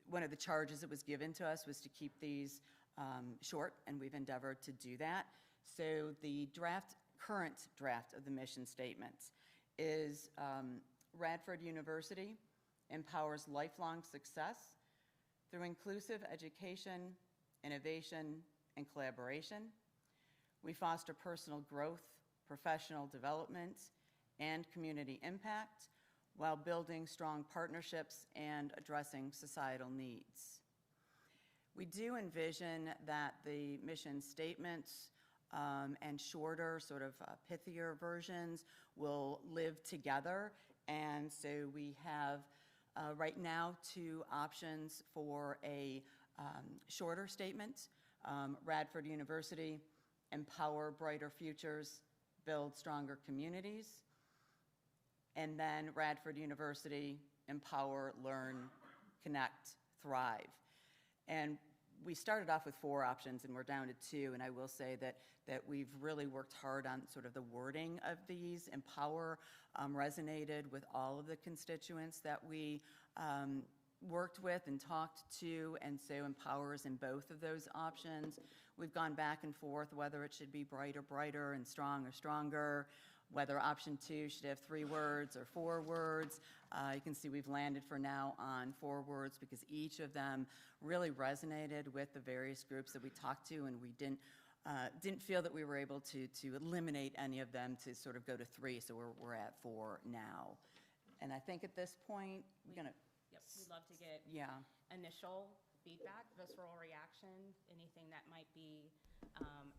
one of the charges that was given to us was to keep these short, and we've endeavored to do that. So the current draft of the mission statement is Radford University empowers lifelong success through inclusive education, innovation, and collaboration. We foster personal growth, professional development, and community impact while building strong partnerships and addressing societal needs. We do envision that the mission statements and shorter, sort of pithier versions will live together. And so we have right now 2 options for a shorter statement. Radford University, empower brighter futures, build stronger communities. And then Radford University, empower, learn, connect, thrive. And we started off with 4 options and we're down to 2, and I will say that we've really worked hard on sort of the wording of these. Empower resonated with all of the constituents that we worked with and talked to, and so empower is in both of those options. We've gone back and forth whether it should be brighter, brighter, and strong or stronger, whether option 2 should have 3 words or 4 words. You can see we've landed for now on 4 words because each of them really resonated with the various groups that we talked to, and we didn't didn't feel that we were able to eliminate any of them to sort of go to 3, so we're at 4 now. And I think at this point, we're going to, Yep, we'd love to get yeah. initial feedback, visceral reaction, anything that might be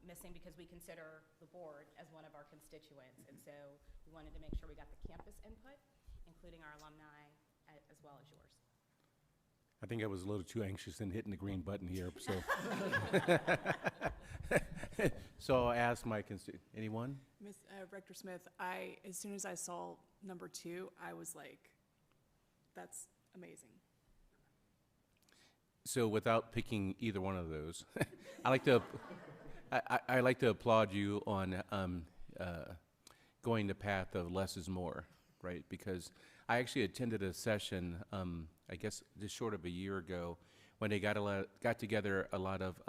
missing, because we consider the board as one of our constituents. And so we wanted to make sure we got the campus input, including our alumni, as well as yours. I think I was a little too anxious in hitting the green button here, so. So I'll ask my anyone? Rector Smith, as soon as I saw number 2, I was like, that's amazing. So without picking either one of those, I like to applaud you on going the path of less is more, right? Because I actually attended a session, I guess just short of a year ago, when they got together a lot of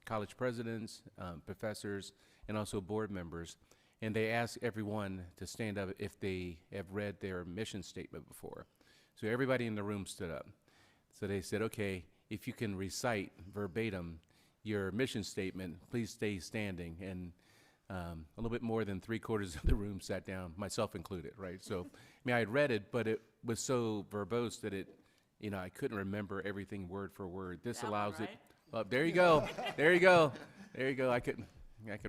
college presidents, professors, and also board members, and they asked everyone to stand up if they have read their mission statement before. So everybody in the room stood up. So they said, okay, if you can recite verbatim your mission statement, please stay standing. And a little bit more than 3/4 of the room sat down, myself included, right? So, I mean, I had read it, but it was so verbose that I couldn't remember everything word for word. This That one, allows it. right? Well, there you go. There you go. There you go. I could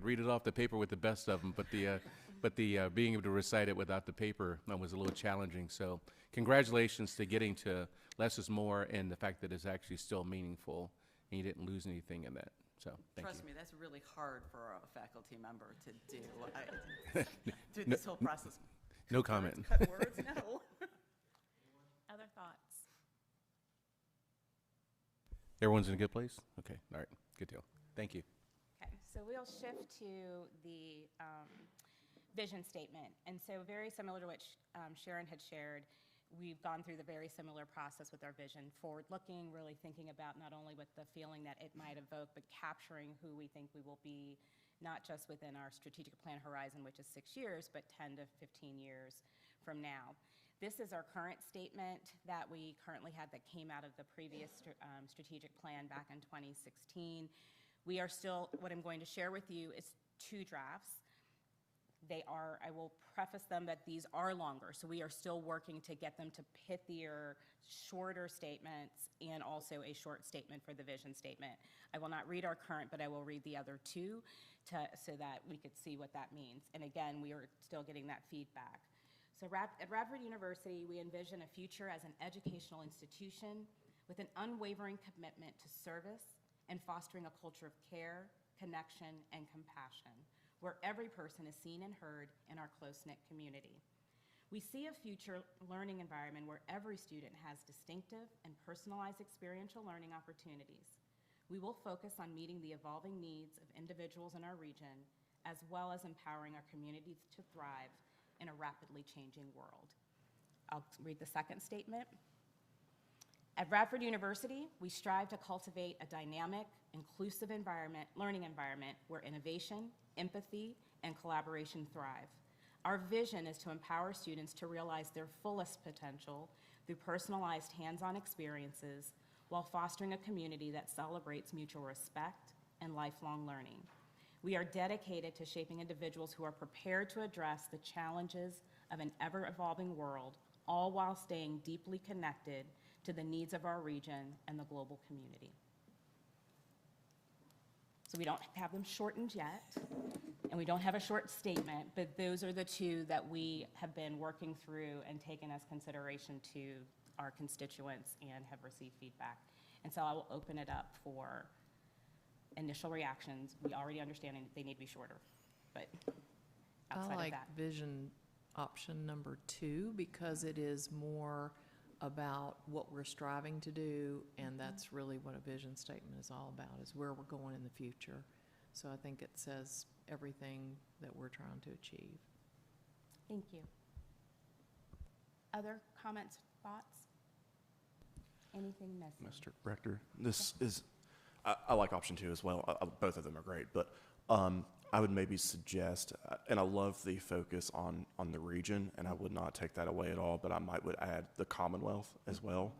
read it off the paper with the best of them, but the being able to recite it without the paper was a little challenging. So, congratulations to getting to less is more, and the fact that it's actually still meaningful, and you didn't lose anything in that. So, thank Trust you. me, that's really hard for a faculty member to do. Through this whole process. No comment. Cut words, no. Other thoughts? Everyone's in a good place? Okay, all right, good deal. Thank you. Okay, so we'll shift to the vision statement. And so very similar to what Sharon had shared, we've gone through the very similar process with our vision, forward-looking, really thinking about not only what the feeling that it might evoke, but capturing who we think we will be, not just within our strategic plan horizon, which is 6 years, but 10 to 15 years from now. This is our current statement that we currently had that came out of the previous strategic plan back in 2016. We are still, what I'm going to share with you is 2 drafts. They are, I will preface them that these are longer, so we are still working to get them to pithier, shorter statements, and also a short statement for the vision statement. I will not read our current, but I will read the other 2 so that we could see what that means. And again, we are still getting that feedback. So at Radford University, we envision a future as an educational institution with an unwavering commitment to service and fostering a culture of care, connection, and compassion, where every person is seen and heard in our close-knit community. We see a future learning environment where every student has distinctive and personalized experiential learning opportunities. We will focus on meeting the evolving needs of individuals in our region, as well as empowering our communities to thrive in a rapidly changing world. I'll read the second statement. At Radford University, we strive to cultivate a dynamic, inclusive learning environment where innovation, empathy, and collaboration thrive. Our vision is to empower students to realize their fullest potential through personalized hands-on experiences while fostering a community that celebrates mutual respect and lifelong learning. We are dedicated to shaping individuals who are prepared to address the challenges of an ever-evolving world, all while staying deeply connected to the needs of our region and the global community. So we don't have them shortened yet, and we don't have a short statement, but those are the 2 that we have been working through and taken as consideration to our constituents and have received feedback. And so I will open it up for initial reactions. We already understand they need to be shorter, but outside I like of that. vision option number 2 because it is more about what we're striving to do, and that's really what a vision statement is all about, is where we're going in the future. So I think it says everything that we're trying to achieve. Thank you. Other comments, thoughts? Anything missing? Mr. Rector, this is, I like option 2 as well. Both of them are great, but I would maybe suggest, and I love the focus on the region, and I would not take that away at all, but I would add the Commonwealth as well,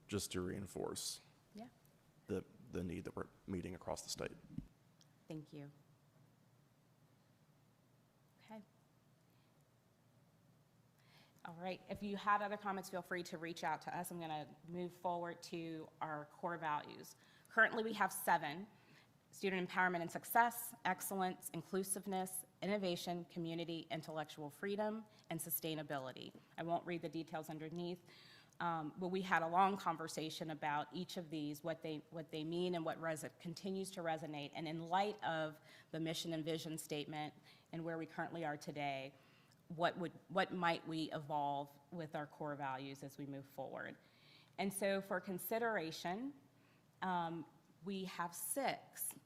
just to reinforce Yeah. the need that we're meeting across the state. Thank you. All right, if you had other comments, feel free to reach out to us. I'm going to move forward to our core values. Currently, we have 7: student empowerment and success, excellence, inclusiveness, innovation, community, intellectual freedom, and sustainability. I won't read the details underneath, but we had a long conversation about each of these, what they mean and what continues to resonate. And in light of the mission and vision statement and where we currently are today, what might we evolve with our core values as we move forward? And so for consideration, we have 6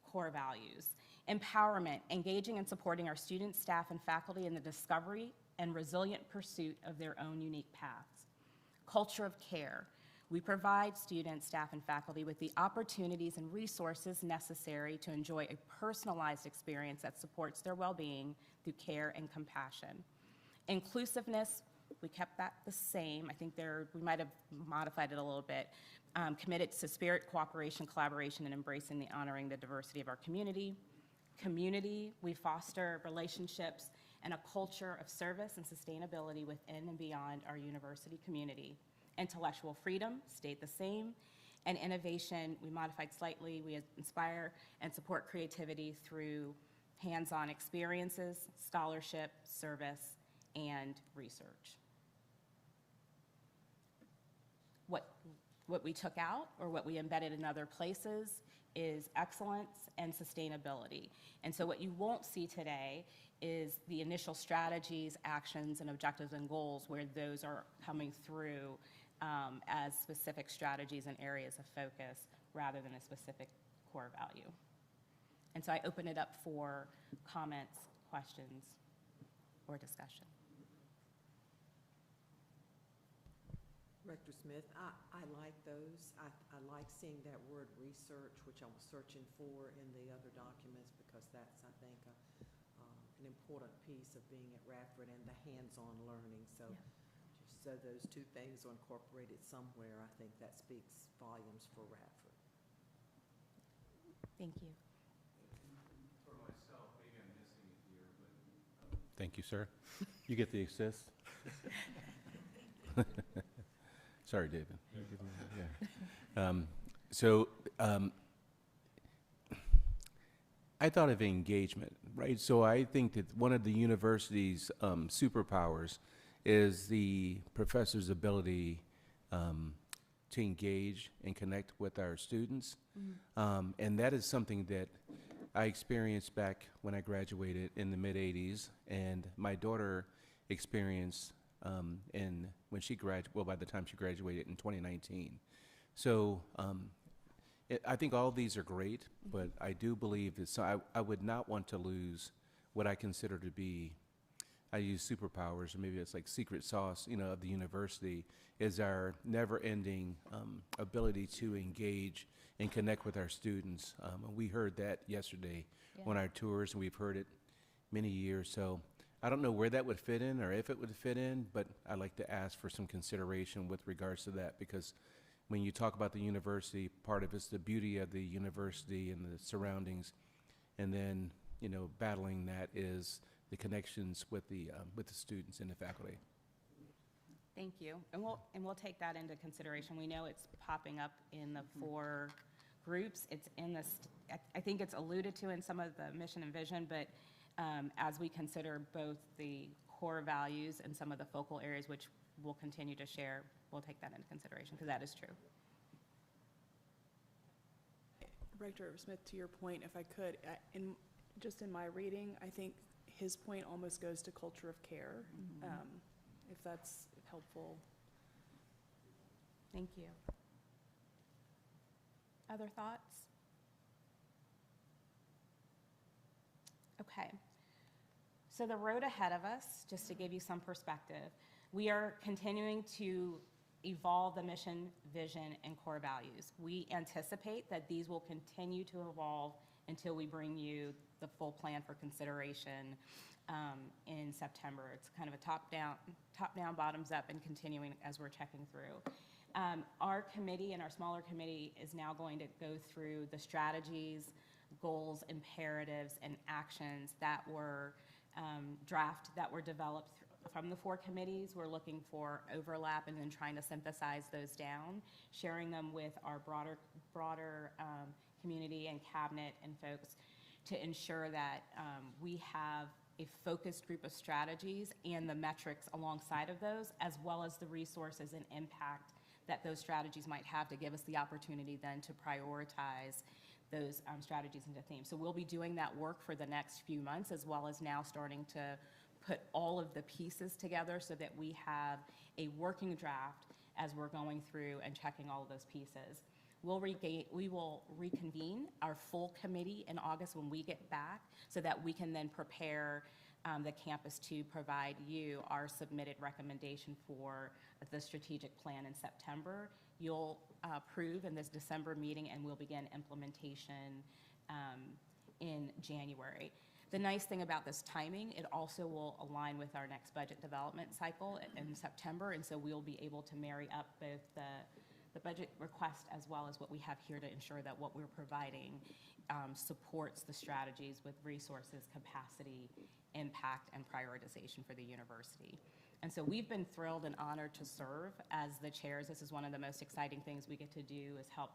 core values. Empowerment, engaging and supporting our students, staff, and faculty in the discovery and resilient pursuit of their own unique paths. Culture of care, we provide students, staff, and faculty with the opportunities and resources necessary to enjoy a personalized experience that supports their well-being through care and compassion. Inclusiveness, we kept that the same. I think we might have modified it a little bit. Committed to spirit, cooperation, collaboration, and embracing honoring the diversity of our community. Community, we foster relationships and a culture of service and sustainability within and beyond our university community. Intellectual freedom stayed the same. And innovation, we modified slightly. We inspire and support creativity through hands-on experiences, scholarship, service, and research. What we took out or what we embedded in other places is excellence and sustainability. And so what you won't see today is the initial strategies, actions, and objectives and goals where those are coming through as specific strategies and areas of focus rather than a specific core value. And so I open it up for comments, questions, or discussion. Rector Smith, I like those. I like seeing that word research, which I was searching for in the other documents, because that's, I think, an important piece of being at Radford, and the hands-on learning. So just so those 2 things are incorporated somewhere, I think that speaks volumes for Radford. Thank you. For myself, maybe I'm missing it here, but thank you, sir. You get the assist. Sorry, David. Yeah. I thought of engagement, right? So I think that one of the university's superpowers is the professor's ability to engage and connect with our students. And that is something that I experienced back when I graduated in the mid-'80s, and my daughter experienced when she by the time she graduated in 2019. So I think all of these are great, but I do believe that I would not want to lose what I consider to be, I use superpowers, or maybe it's like secret sauce, of the university, is our never-ending ability to engage and connect with our students. We heard that yesterday on our tours, and we've heard it many years. So I don't know where that would fit in or if it would fit in, but I'd like to ask for some consideration with regards to that, because when you talk about the university, part of it's the beauty of the university and the surroundings, and then, battling that is the connections with the students and the faculty. Thank you. And we'll take that into consideration. We know it's popping up in the 4 groups. It's in this, I think it's alluded to in some of the mission and vision, but as we consider both the core values and some of the focal areas, which we'll continue to share, we'll take that into consideration, because that is true. Rector Smith, to your point, if I could, just in my reading, I think his point almost goes to culture of care, if that's helpful. Thank you. Other thoughts? Okay. So the road ahead of us, just to give you some perspective, we are continuing to evolve the mission, vision, and core values. We anticipate that these will continue to evolve until we bring you the full plan for consideration in September. It's kind of a top-down, bottoms-up, and continuing as we're checking through. Our committee and our smaller committee is now going to go through the strategies, goals, imperatives, and actions that were developed from the 4 committees, we're looking for overlap and then trying to synthesize those down, sharing them with our broader community and cabinet and folks to ensure that we have a focused group of strategies and the metrics alongside of those, as well as the resources and impact that those strategies might have to give us the opportunity then to prioritize those strategies into themes. So we'll be doing that work for the next few months, as well as now starting to put all of the pieces together so that we have a working draft as we're going through and checking all of those pieces. We will reconvene our full committee in August when we get back so that we can then prepare the campus to provide you our submitted recommendation for the strategic plan in September. You'll approve in this December meeting, and we'll begin implementation in January. The nice thing about this timing, it also will align with our next budget development cycle in September, and so we'll be able to marry up both the budget request as well as what we have here to ensure that what we're providing supports the strategies with resources, capacity, impact, and prioritization for the university. And so we've been thrilled and honored to serve as the chairs. This is one of the most exciting things we get to do, is help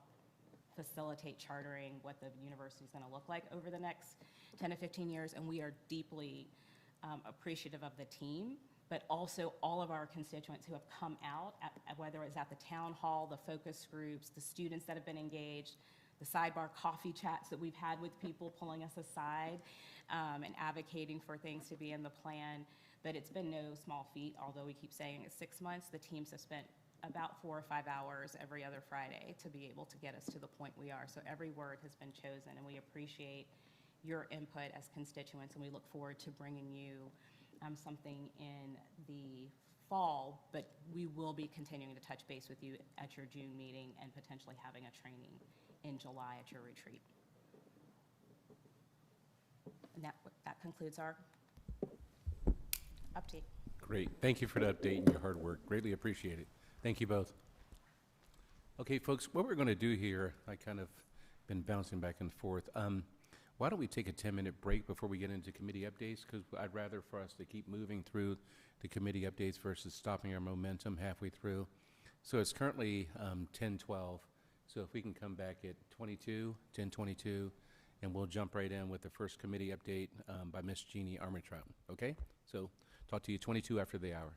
facilitate chartering what the university is going to look like over the next 10 to 15 years. And we are deeply appreciative of the team, but also all of our constituents who have come out, whether it's at the town hall, the focus groups, the students that have been engaged, the sidebar coffee chats that we've had with people pulling us aside and advocating for things to be in the plan. But it's been no small feat, although we keep saying it's 6 months. The teams have spent about 4 or 5 hours every other Friday to be able to get us to the point we are. So every word has been chosen, and we appreciate your input as constituents, and we look forward to bringing you something in the fall, but we will be continuing to touch base with you at your June meeting and potentially having a training in July at your retreat. And that concludes our update. Great. Thank you for the update and your hard work. Greatly appreciate it. Thank you both. Okay, folks, what we're going to do here, I kind of been bouncing back and forth. Why don't we take a 10-minute break before we get into committee updates? Because I'd rather for us to keep moving through the committee updates versus stopping our momentum halfway through. So it's currently 10:12. So if we can come back at 10:22, and we'll jump right in with the first committee update by Ms. Jeannie Armitrout. Okay? So talk to you 22 after the hour.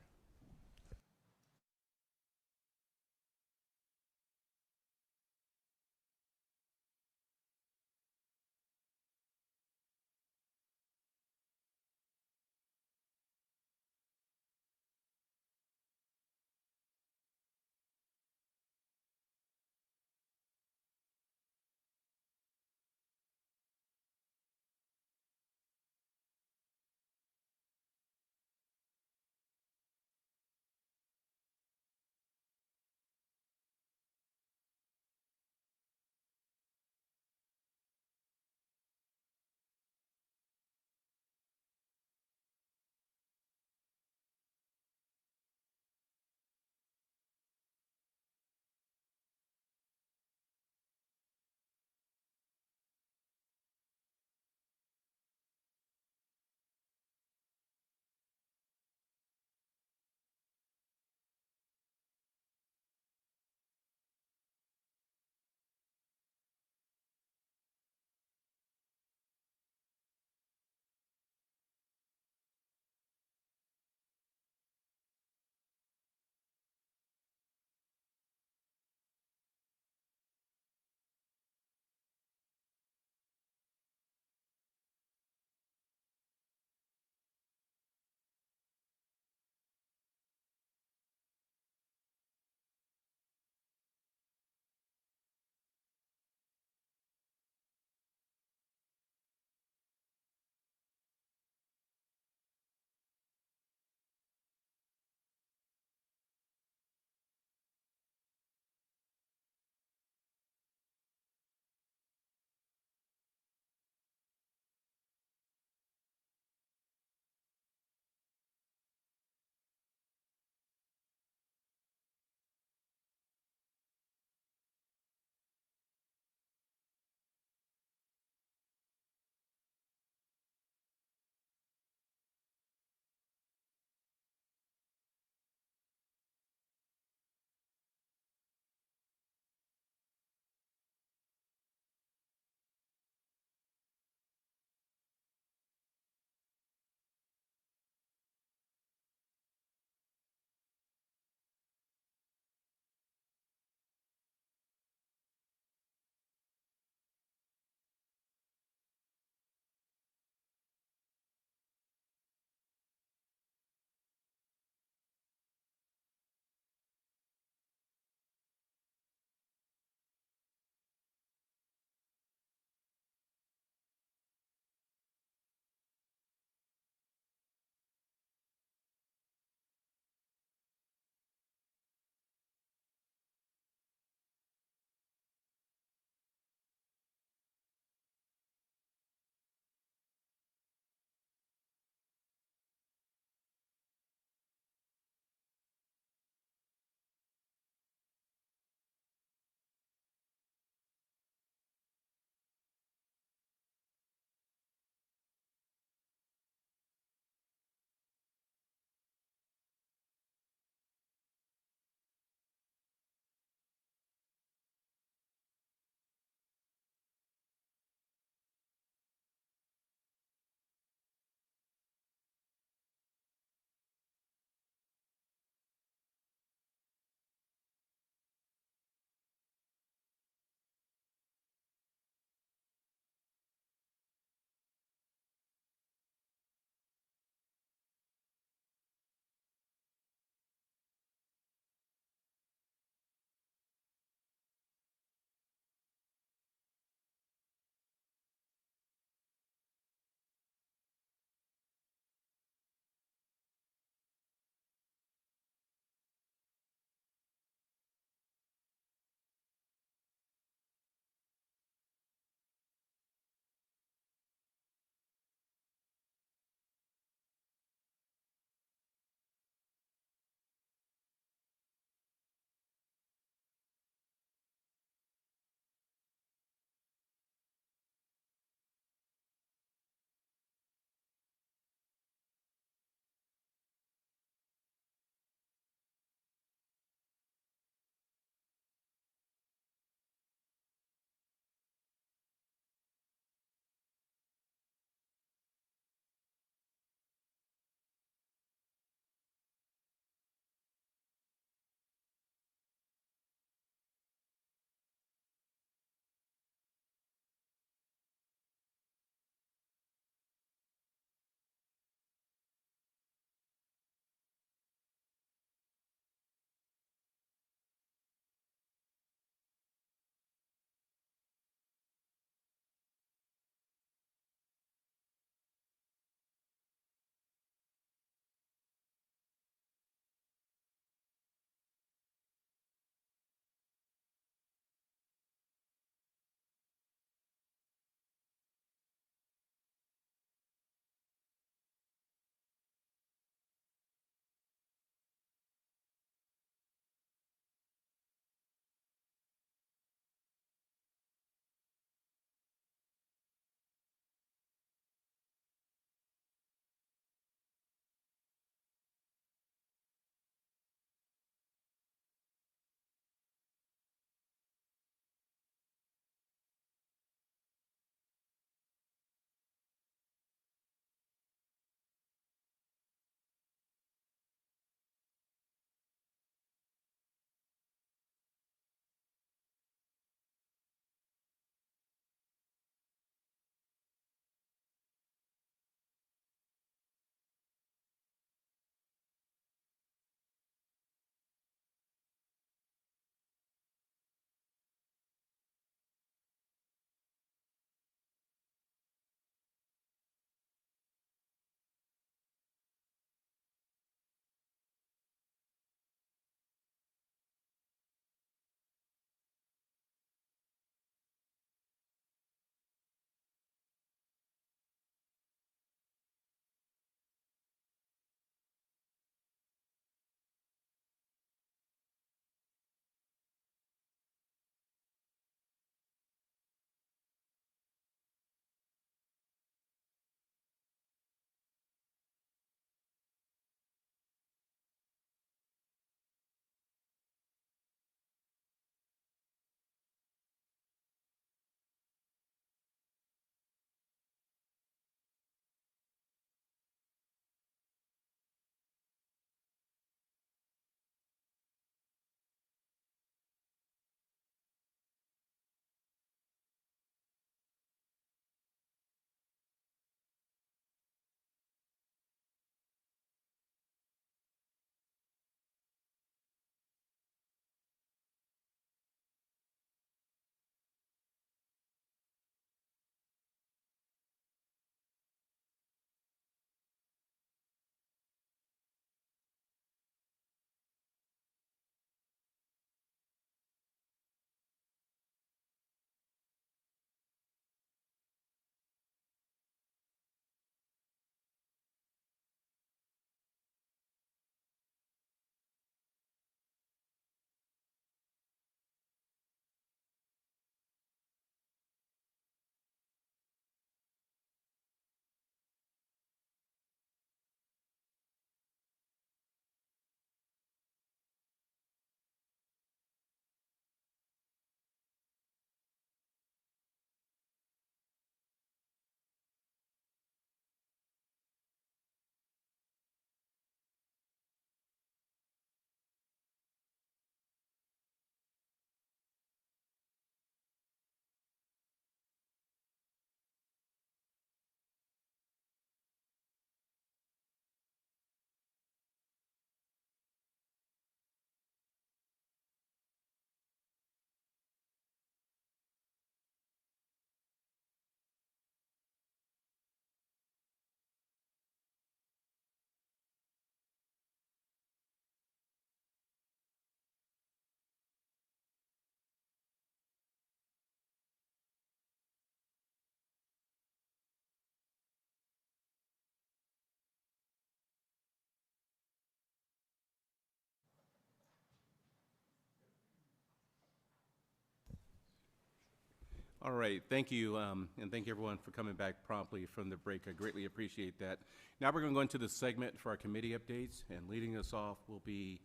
All right, thank you, and thank you everyone for coming back promptly from the break. I greatly appreciate that. Now we're going to go into the segment for our committee updates, and leading us off will be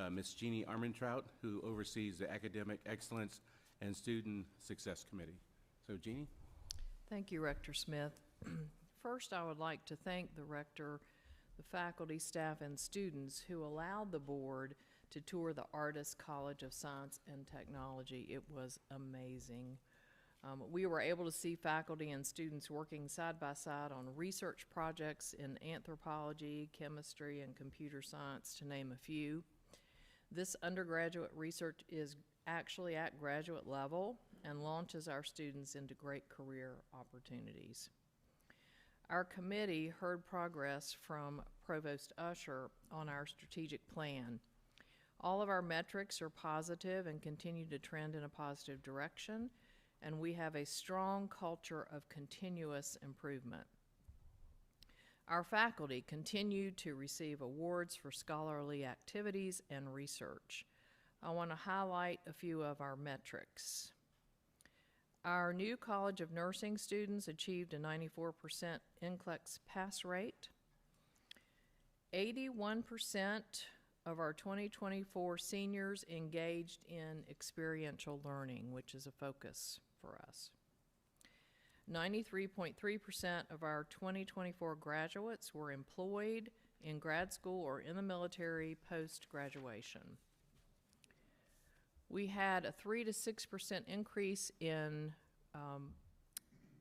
Ms. Jeannie Armentrout, who oversees the Academic Excellence and Student Success Committee. So, Jeannie? Thank you, Rector Smith. First, I would like to thank the rector, the faculty, staff, and students who allowed the board to tour the Artist College of Science and Technology. It was amazing. We were able to see faculty and students working side by side on research projects in anthropology, chemistry, and computer science, to name a few. This undergraduate research is actually at graduate level and launches our students into great career opportunities. Our committee heard progress from Provost Usher on our strategic plan. All of our metrics are positive and continue to trend in a positive direction, and we have a strong culture of continuous improvement. Our faculty continue to receive awards for scholarly activities and research. I want to highlight a few of our metrics. Our new College of Nursing students achieved a 94% NCLEX pass rate. 81% of our 2024 seniors engaged in experiential learning, which is a focus for us. 93.3% of our 2024 graduates were employed in grad school or in the military post-graduation. We had a 3 to 6% increase in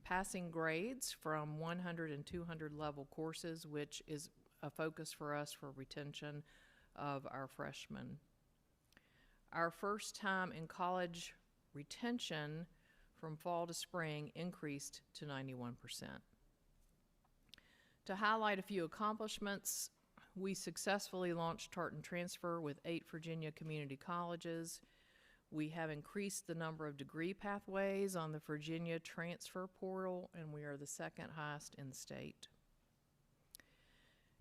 passing grades from 100 and 200 level courses, which is a focus for us for retention of our freshmen. Our first time in college retention from fall to spring increased to 91%. To highlight a few accomplishments, we successfully launched Tartan Transfer with 8 Virginia community colleges. We have increased the number of degree pathways on the Virginia Transfer Portal, and we are the second highest in the state.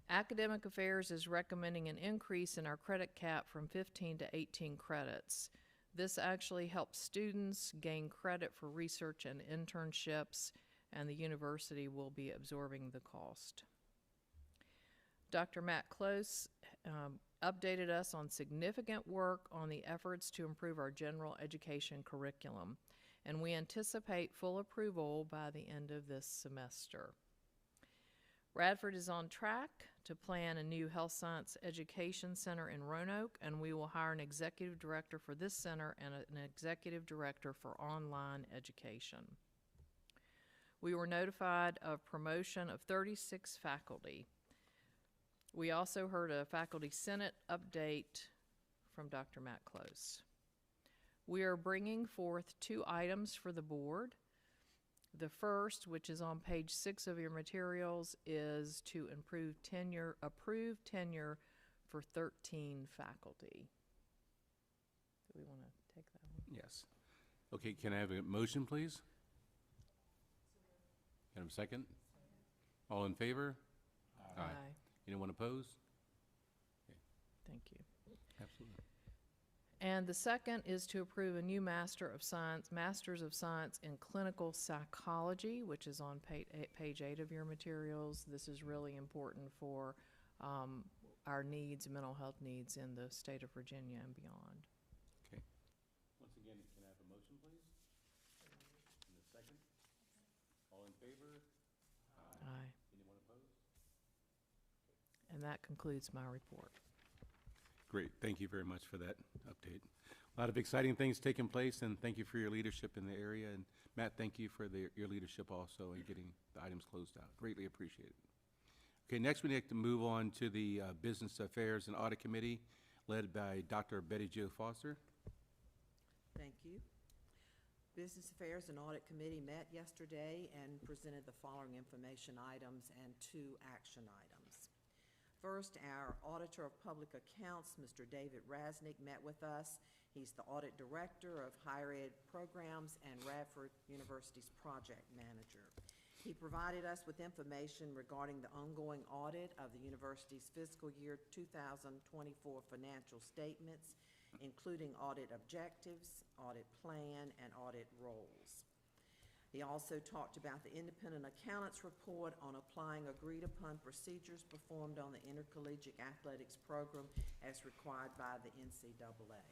Academic Affairs is recommending an increase in our credit cap from 15 to 18 credits. This actually helps students gain credit for research and internships, and the university will be absorbing the cost. Dr. Matt Close updated us on significant work on the efforts to improve our general education curriculum, and we anticipate full approval by the end of this semester. Radford is on track to plan a new health science education center in Roanoke, and we will hire an executive director for this center and an executive director for online education. We were notified of promotion of 36 faculty. We also heard a faculty senate update from Dr. Matt Close. We are bringing forth 2 items for the board. The first, which is on page 6 of your materials, is to approve tenure for 13 faculty. Do we want to take that one? Yes. Okay, can I have a motion, please? Can I have a second? All in favor? Aye. Anyone opposed? Thank you. Absolutely. And the second is to approve a new Master's of Science in Clinical Psychology, which is on page 8 of your materials. This is really important for our needs, mental health needs in the state of Virginia and beyond. Okay. Once again, can I have a motion, please? And a second? All in favor? Aye. Anyone opposed? And that concludes my report. Great. Thank you very much for that update. A lot of exciting things taking place, and thank you for your leadership in the area. And Matt, thank you for your leadership also in getting the items closed out. Greatly appreciate it. Okay, next we need to move on to the Business Affairs and Audit Committee, led by Dr. Betty Jo Foster. Thank you. Business Affairs and Audit Committee met yesterday and presented the following information items and 2 action items. First, our Auditor of Public Accounts, Mr. David Rasnick, met with us. He's the Audit Director of Higher Ed Programs and Radford University's Project Manager. He provided us with information regarding the ongoing audit of the university's fiscal year 2024 financial statements, including audit objectives, audit plan, and audit roles. He also talked about the independent accountant's report on applying agreed-upon procedures performed on the intercollegiate athletics program as required by the NCAA.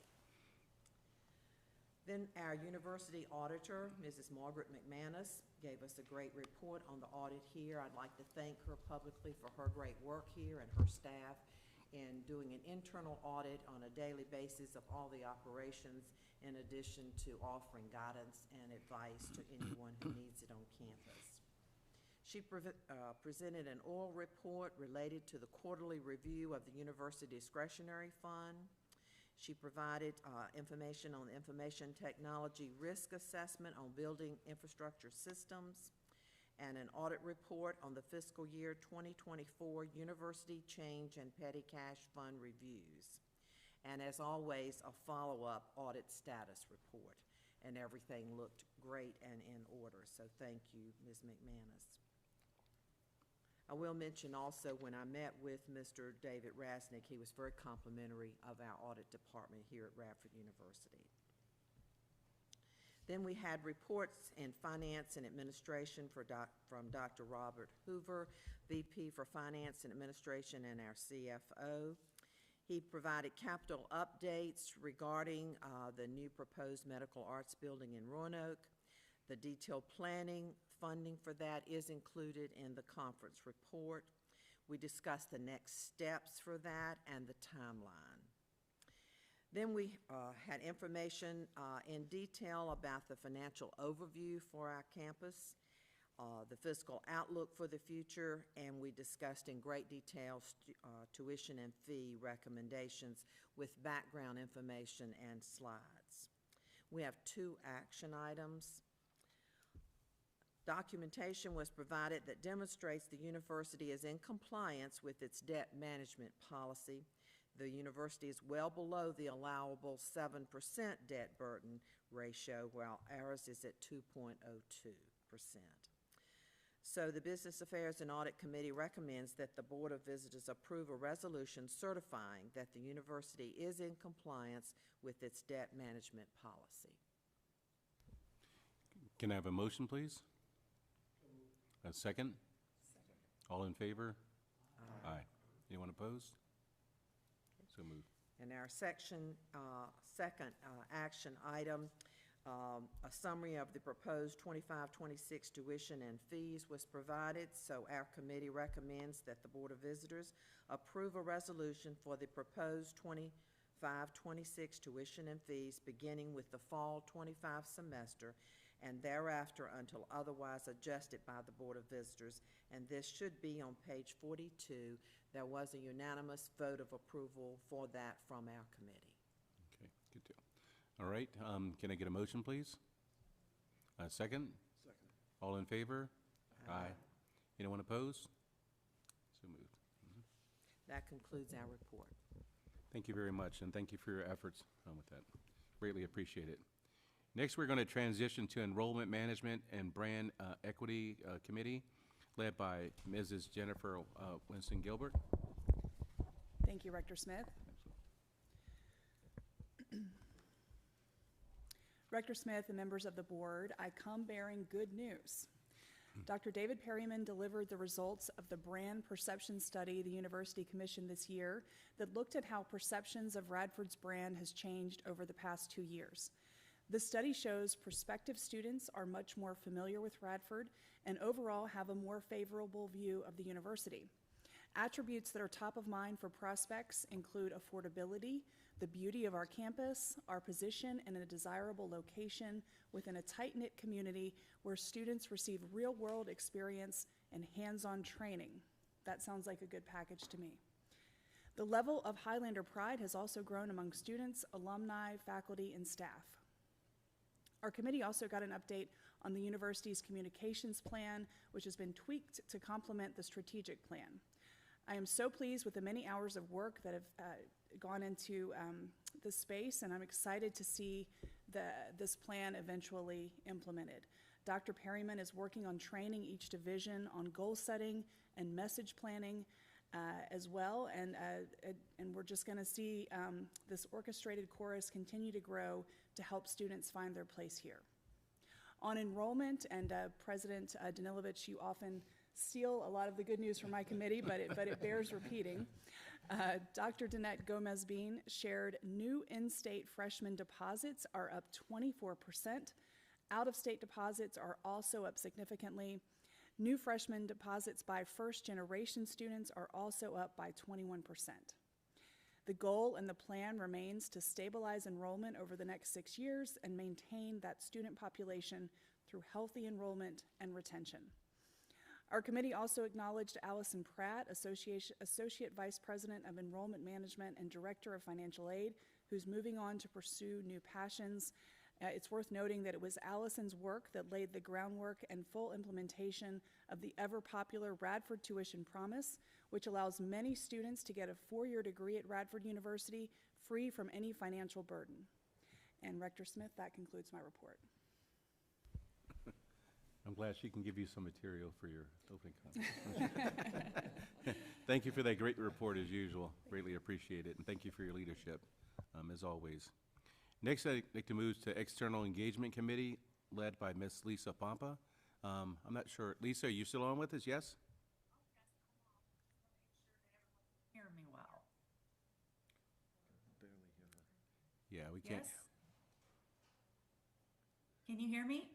Then our university auditor, Mrs. Margaret McManus, gave us a great report on the audit here. I'd like to thank her publicly for her great work here and her staff in doing an internal audit on a daily basis of all the operations, in addition to offering guidance and advice to anyone who needs it on campus. She presented an oral report related to the quarterly review of the university discretionary fund. She provided information on the information technology risk assessment on building infrastructure systems, and an audit report on the fiscal year 2024 university change and petty cash fund reviews. And as always, a follow-up audit status report. And everything looked great and in order, so thank you, Ms. McManus. I will mention also, when I met with Mr. David Rasnick, he was very complimentary of our audit department here at Radford University. Then we had reports in finance and administration from Dr. Robert Hoover, VP for Finance and Administration, and our CFO. He provided capital updates regarding the new proposed medical arts building in Roanoke. The detailed planning funding for that is included in the conference report. We discussed the next steps for that and the timeline. Then we had information in detail about the financial overview for our campus, the fiscal outlook for the future, and we discussed in great detail tuition and fee recommendations with background information and slides. We have 2 action items. Documentation was provided that demonstrates the university is in compliance with its debt management policy. The university is well below the allowable 7% debt burden ratio, while ours is at 2.02%. So the Business Affairs and Audit Committee recommends that the Board of Visitors approve a resolution certifying that the university is in compliance with its debt management policy. Can I have a motion, please? A second? All in favor? Aye. Anyone opposed? So moved. And our second action item, a summary of the proposed 25-26 tuition and fees was provided, so our committee recommends that the Board of Visitors approve a resolution for the proposed 25-26 tuition and fees beginning with the fall 25 semester and thereafter until otherwise adjusted by the Board of Visitors. And this should be on page 42. There was a unanimous vote of approval for that from our committee. Okay, good deal. All right, can I get a motion, please? A second? Second. All in favor? Aye. Anyone opposed? So moved. That concludes our report. Thank you very much, and thank you for your efforts with that. Greatly appreciate it. Next, we're going to transition to Enrollment Management and Brand Equity Committee, led by Mrs. Jennifer Winston-Gilbert. Thank you, Rector Smith. Rector Smith and members of the board, I come bearing good news. Dr. David Perryman delivered the results of the brand perception study the university commissioned this year that looked at how perceptions of Radford's brand has changed over the past 2 years. The study shows prospective students are much more familiar with Radford and overall have a more favorable view of the university. Attributes that are top of mind for prospects include affordability, the beauty of our campus, our position in a desirable location within a tight-knit community where students receive real-world experience and hands-on training. That sounds like a good package to me. The level of Highlander pride has also grown among students, alumni, faculty, and staff. Our committee also got an update on the university's communications plan, which has been tweaked to complement the strategic plan. I am so pleased with the many hours of work that have gone into this space, and I'm excited to see this plan eventually implemented. Dr. Perryman is working on training each division on goal setting and message planning as well, and we're just going to see this orchestrated chorus continue to grow to help students find their place here. On enrollment, and President Danilovich, you often steal a lot of the good news from my committee, but it bears repeating. Dr. Danette Gomez-Bean shared new in-state freshman deposits are up 24%. Out-of-state deposits are also up significantly. New freshman deposits by first-generation students are also up by 21%. The goal and the plan remains to stabilize enrollment over the next 6 years and maintain that student population through healthy enrollment and retention. Our committee also acknowledged Allison Pratt, Associate Vice President of Enrollment Management and Director of Financial Aid, who's moving on to pursue new passions. It's worth noting that it was Allison's work that laid the groundwork and full implementation of the ever-popular Radford Tuition Promise, which allows many students to get a 4-year degree at Radford University free from any financial burden. And Rector Smith, that concludes my report. I'm glad she can give you some material for your opening comments. Thank you for that great report as usual. Greatly appreciate it. And thank you for your leadership, as always. Next, I'd like to move to External Engagement Committee, led by Ms. Lisa Pompa. I'm not sure. Lisa, are you still on with us? Yes? Hear me well. Yeah, we can't. Yes? Can you hear me?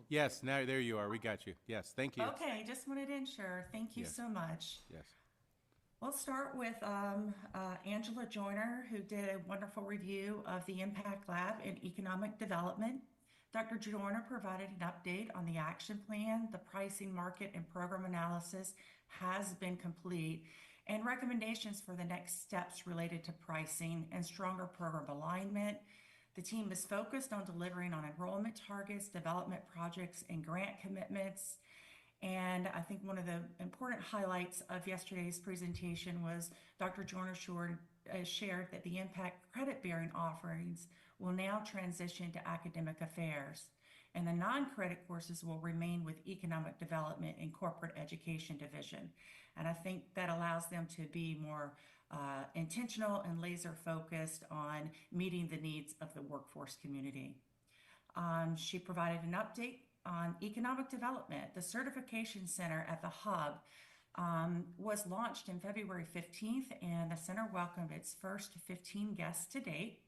Yes, now there you are. We got you. Yes, thank you. Okay, just wanted to ensure. Thank you Yes. so much. Yes. We'll start with Angela Joyner, who did a wonderful review of the Impact Lab in Economic Development. Dr. Joyner provided an update on the action plan. The pricing, market, and program analysis has been complete, and recommendations for the next steps related to pricing and stronger program alignment. The team is focused on delivering on enrollment targets, development projects, and grant commitments. And I think one of the important highlights of yesterday's presentation was Dr. Joyner shared that the impact credit-bearing offerings will now transition to academic affairs, and the non-credit courses will remain with economic development and corporate education division. And I think that allows them to be more intentional and laser focused on meeting the needs of the workforce community. She provided an update on economic development. The certification center at the hub was launched in February 15th, and the center welcomed its first 15 guests to date.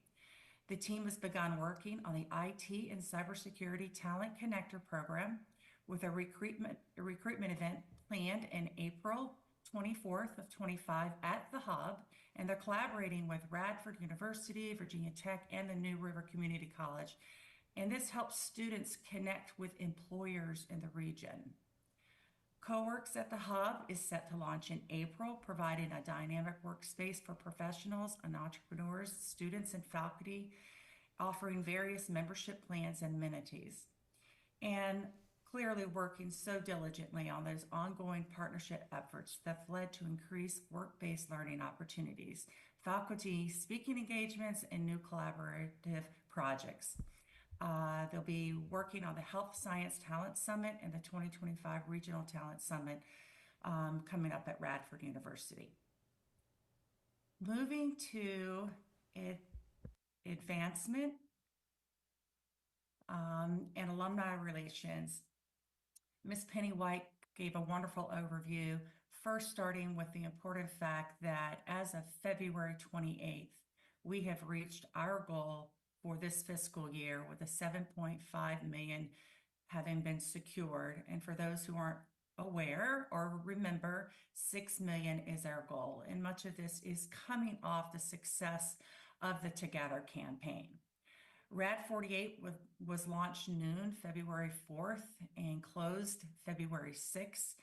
The team has begun working on the IT and cybersecurity talent connector program with a recruitment event planned in April 24th of 25 at the hub, and they're collaborating with Radford University, Virginia Tech, and the New River Community College. And this helps students connect with employers in the region. CoWorks at the hub is set to launch in April, providing a dynamic workspace for professionals and entrepreneurs, students, and faculty, offering various membership plans and amenities. And clearly working so diligently on those ongoing partnership efforts that led to increased work-based learning opportunities, faculty speaking engagements, and new collaborative projects. They'll be working on the Health Science Talent Summit and the 2025 Regional Talent Summit coming up at Radford University. Moving to advancement and alumni relations. Ms. Penny White gave a wonderful overview, first starting with the important fact that as of February 28th, we have reached our goal for this fiscal year with a $7.5 million having been secured. And for those who aren't aware or remember, $6 million is our goal. And much of this is coming off the success of the Together campaign. Rad 48 was launched noon February 4th and closed February 6th,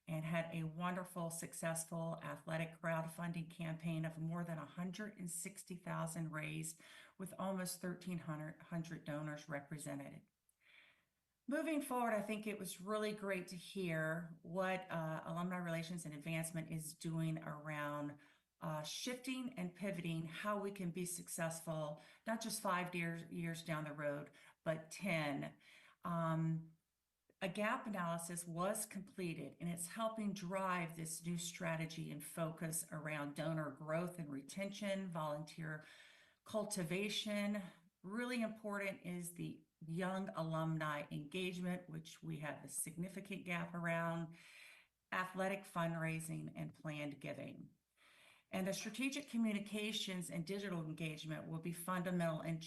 and had a wonderful, successful athletic crowdfunding campaign of more than $160,000 raised, with almost 1,300 donors represented. Moving forward, I think it was really great to hear what Alumni Relations and Advancement is doing around shifting and pivoting how we can be successful, not just 5 years down the road, but 10. A gap analysis was completed, and it's helping drive this new strategy and focus around donor growth and retention, volunteer cultivation. Really important is the young alumni engagement, which we have a significant gap around, athletic fundraising, and planned giving. And the strategic communications and digital engagement will be fundamental in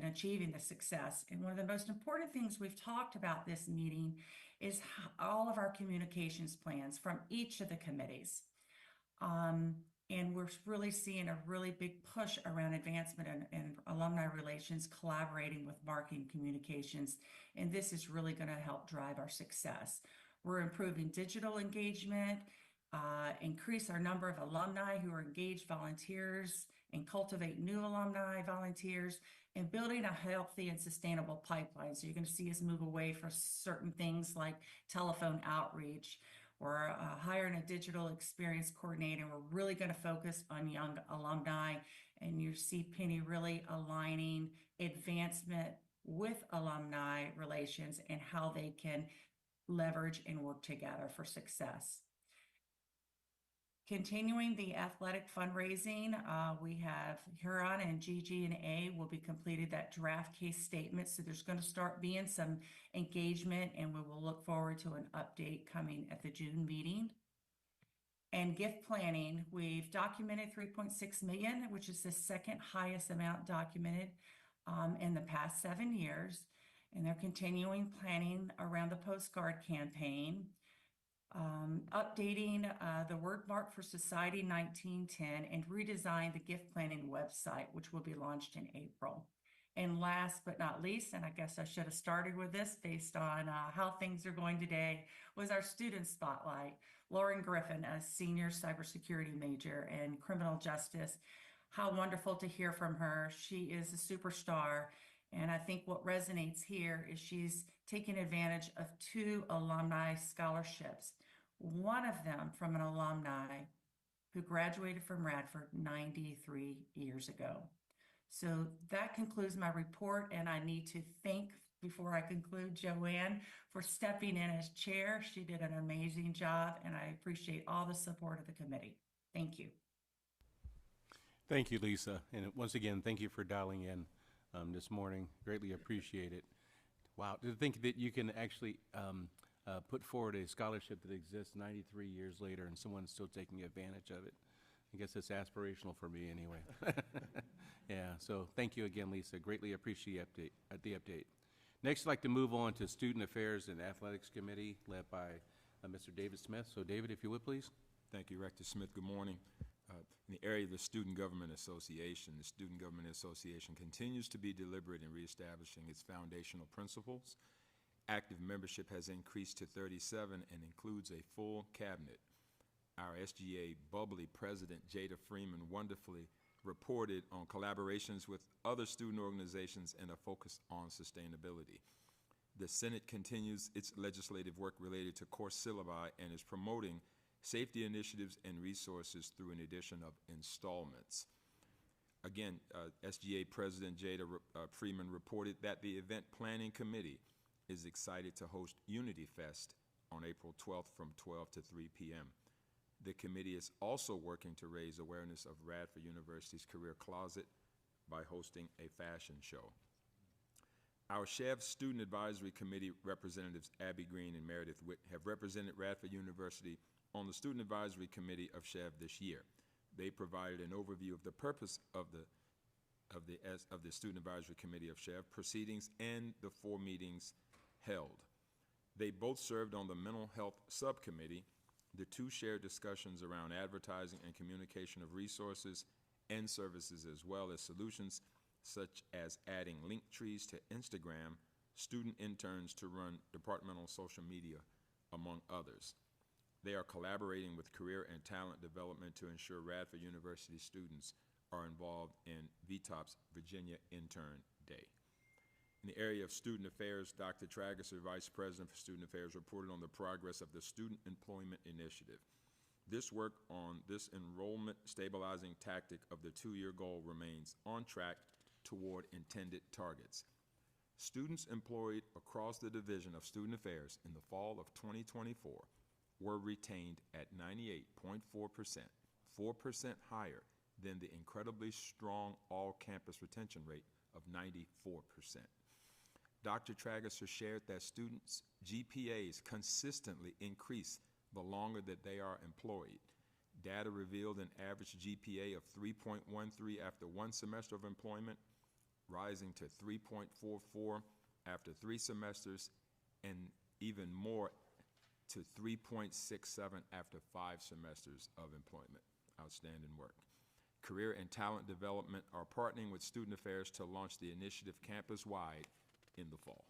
achieving the success. And one of the most important things we've talked about this meeting is all of our communications plans from each of the committees. And we're really seeing a really big push around advancement and alumni relations, collaborating with marketing communications. And this is really going to help drive our success. We're improving digital engagement, increase our number of alumni who are engaged volunteers, and cultivate new alumni volunteers, and building a healthy and sustainable pipeline. So you're going to see us move away from certain things like telephone outreach. We're hiring a digital experience coordinator. We're really going to focus on young alumni, and you see Penny really aligning advancement with alumni relations and how they can leverage and work together for success. Continuing the athletic fundraising, we have Huron and GG&A will be completed that draft case statement. So there's going to start being some engagement, and we will look forward to an update coming at the June meeting. And gift planning, we've documented 3.6 million, which is the second highest amount documented in the past 7 years. And they're continuing planning around the postcard campaign. Updating the word mark for Society 1910, and redesign the gift planning website, which will be launched in April. And last but not least, and I guess I should have started with this based on how things are going today, was our student spotlight. Lauren Griffin, a senior cybersecurity major in criminal justice. How wonderful to hear from her. She is a superstar. And I think what resonates here is she's taking advantage of 2 alumni scholarships, one of them from an alumni who graduated from Radford 93 years ago. So that concludes my report, and I need to thank, before I conclude, Joanne for stepping in as chair. She did an amazing job, and I appreciate all the support of the committee. Thank you. Thank you, Lisa. And once again, thank you for dialing in this morning. Greatly appreciate it. Wow, to think that you can actually put forward a scholarship that exists 93 years later and someone's still taking advantage of it. I guess it's aspirational for me anyway. Yeah, so thank you again, Lisa. Greatly appreciate the update. Next, I'd like to move on to Student Affairs and Athletics Committee, led by Mr. David Smith. So David, if you would, please. Thank you, Rector Smith. Good morning. In the area of the Student Government Association, the Student Government Association continues to be deliberate in reestablishing its foundational principles. Active membership has increased to 37 and includes a full cabinet. Our SGA bubbly president, Jada Freeman, wonderfully reported on collaborations with other student organizations and a focus on sustainability. The Senate continues its legislative work related to course syllabi and is promoting safety initiatives and resources through an addition of installments. Again, SGA President Jada Freeman reported that the Event Planning Committee is excited to host Unity Fest on April 12th from 12 to 3 p.m. The committee is also working to raise awareness of Radford University's Career Closet by hosting a fashion show. Our SHEV Student Advisory Committee representatives Abby Green and Meredith Witt have represented Radford University on the Student Advisory Committee of SHEV this year. They provided an overview of the purpose of the Student Advisory Committee of SHEV proceedings and the 4 meetings held. They both served on the Mental Health Subcommittee. The 2 shared discussions around advertising and communication of resources and services, as well as solutions such as adding link trees to Instagram, student interns to run departmental social media, among others. They are collaborating with career and talent development to ensure Radford University students are involved in VTOP's Virginia Intern Day. In the area of student affairs, Dr. Trageser, Vice President for Student Affairs, reported on the progress of the Student Employment Initiative. This work on this enrollment stabilizing tactic of the 2-year goal remains on track toward intended targets. Students employed across the Division of Student Affairs in the fall of 2024 were retained at 98.4%, 4% higher than the incredibly strong all-campus retention rate of 94%. Dr. Trageser shared that students' GPAs consistently increase the longer that they are employed. Data revealed an average GPA of 3.13 after 1 semester of employment, rising to 3.44 after 3 semesters, and even more to 3.67 after 5 semesters of employment. Outstanding work. Career and Talent Development are partnering with Student Affairs to launch the initiative campus-wide in the fall.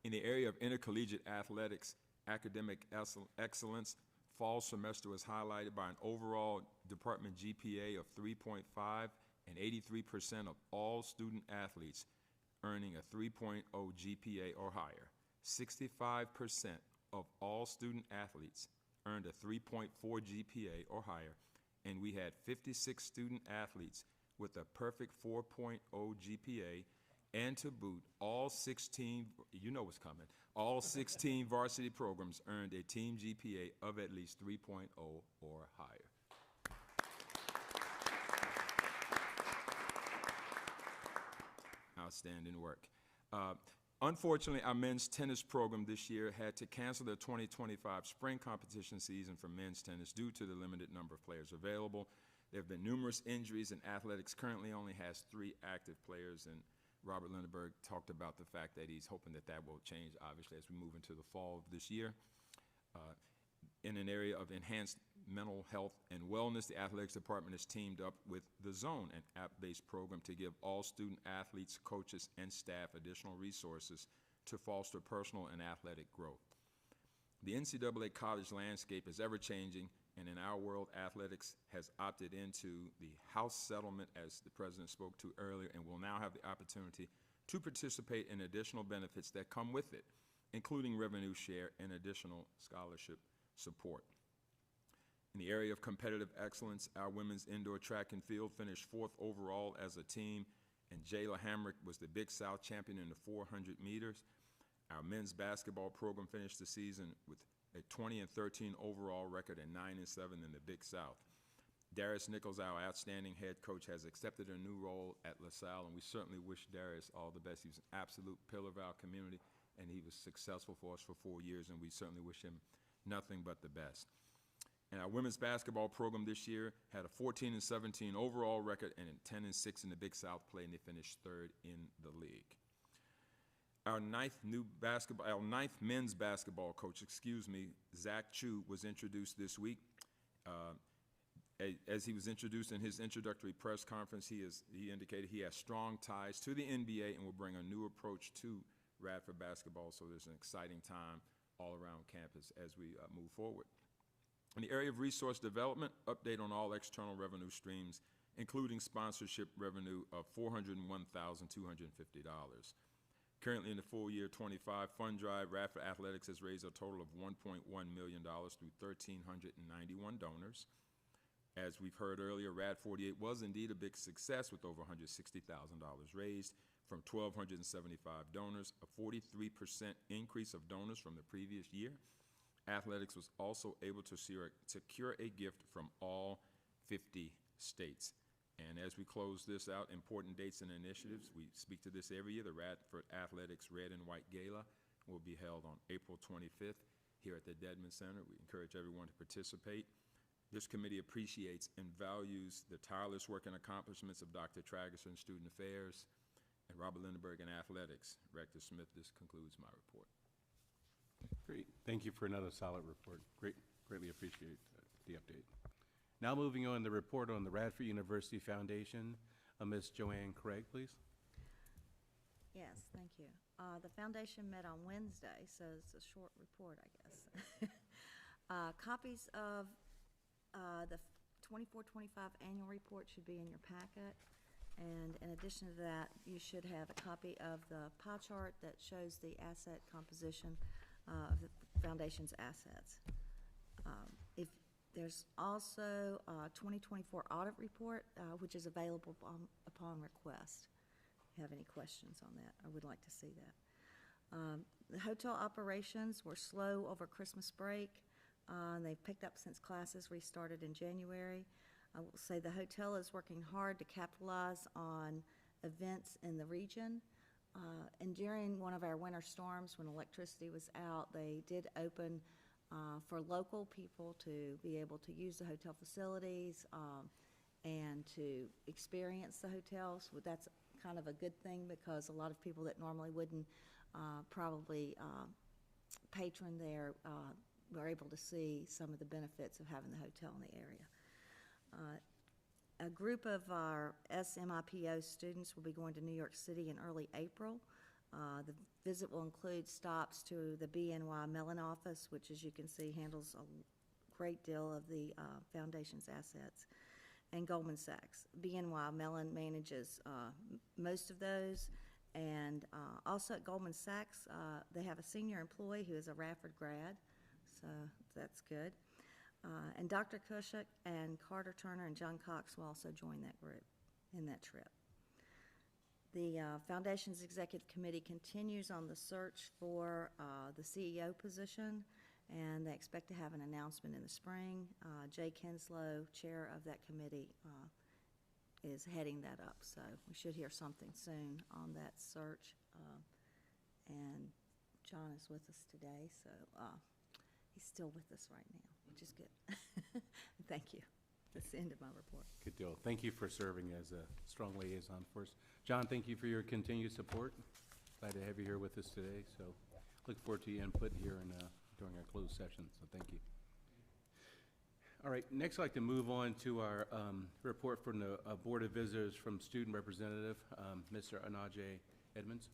In the area of intercollegiate athletics, academic excellence, fall semester was highlighted by an overall department GPA of 3.5 and 83% of all student athletes earning a 3.0 GPA or higher. 65% of all student athletes earned a 3.4 GPA or higher, and we had 56 student athletes with a perfect 4.0 GPA, and to boot, all 16, you know what's coming, all 16 varsity programs earned a team GPA of at least 3.0 or higher. Outstanding work. Unfortunately, our men's tennis program this year had to cancel their 2025 spring competition season for men's tennis due to the limited number of players available. There have been numerous injuries, and athletics currently only has 3 active players, and Robert Lindenberg talked about the fact that he's hoping that that will change, obviously, as we move into the fall of this year. In an area of enhanced mental health and wellness, the athletics department has teamed up with The Zone, an app-based program to give all student athletes, coaches, and staff additional resources to foster personal and athletic growth. The NCAA college landscape is ever-changing, and in our world, athletics has opted into the House settlement, as the president spoke to earlier, and will now have the opportunity to participate in additional benefits that come with it, including revenue share and additional scholarship support. In the area of competitive excellence, our women's indoor track and field finished 4th overall as a team, and Jayla Hamrick was the Big South champion in the 400 meters. Our men's basketball program finished the season with a 20-13 overall record and 9-7 in the Big South. Darius Nichols, our outstanding head coach, has accepted a new role at LaSalle, and we certainly wish Darius all the best. He was an absolute pillar of our community, and he was successful for us for 4 years, and we certainly wish him nothing but the best. And our women's basketball program this year had a 14-17 overall record and a 10-6 in the Big South play, and they finished 3rd in the league. Our ninth men's basketball coach, Zach Chu, was introduced this week. As he was introduced in his introductory press conference, he indicated he has strong ties to the NBA and will bring a new approach to Radford basketball, so there's an exciting time all around campus as we move forward. In the area of resource development, update on all external revenue streams, including sponsorship revenue of $401,250. Currently in the full year 25 fund drive, Radford Athletics has raised a total of $1.1 million through 1,391 donors. As we've heard earlier, Rad 48 was indeed a big success with over $160,000 raised from 1,275 donors, a 43% increase of donors from the previous year. Athletics was also able to secure a gift from all 50 states. And as we close this out, important dates and initiatives. We speak to this every year. The Radford Athletics Red and White Gala will be held on April 25th here at the Dedman Center. We encourage everyone to participate. This committee appreciates and values the tireless work and accomplishments of Dr. Trageser in Student Affairs and Robert Lindenberg in Athletics. Rector Smith, this concludes my report. Great. Thank you for another solid report. Greatly appreciate the update. Now moving on, the report on the Radford University Foundation. Ms. Joanne Craig, please. Yes, thank you. The foundation met on Wednesday, so it's a short report, I guess. Copies of the 24-25 annual report should be in your packet. And in addition to that, you should have a copy of the pie chart that shows the asset composition of the foundation's assets. If there's also a 2024 audit report, which is available upon request. If you have any questions on that, I would like to see that. The hotel operations were slow over Christmas break. They've picked up since classes restarted in January. I will say the hotel is working hard to capitalize on events in the region. And during one of our winter storms, when electricity was out, they did open for local people to be able to use the hotel facilities and to experience the hotels. Well, that's kind of a good thing because a lot of people that normally wouldn't probably patron there were able to see some of the benefits of having the hotel in the area. A group of our SMIPO students will be going to New York City in early April. The visit will include stops to the BNY Mellon office, which, as you can see, handles a great deal of the foundation's assets, and Goldman Sachs. BNY Mellon manages most of those, and also at Goldman Sachs, they have a senior employee who is a Radford grad, so that's good. And Dr. Kushik and Carter Turner and John Cox will also join that group in that trip. The Foundation's Executive Committee continues on the search for the CEO position, and they expect to have an announcement in the spring. Jay Kinslow, chair of that committee, is heading that up, so we should hear something soon on that search. And John is with us today, so he's still with us right now, which is good. Thank you. That's the end of my report. Good deal. Thank you for serving as a strong liaison for us. John, thank you for your continued support. Glad to have you here with us today, so look forward to your input here and during our closed session, so thank you. All right, next I'd like to move on to our report from the Board of Visitors from Student Representative, Mr. Anajay Edmonds.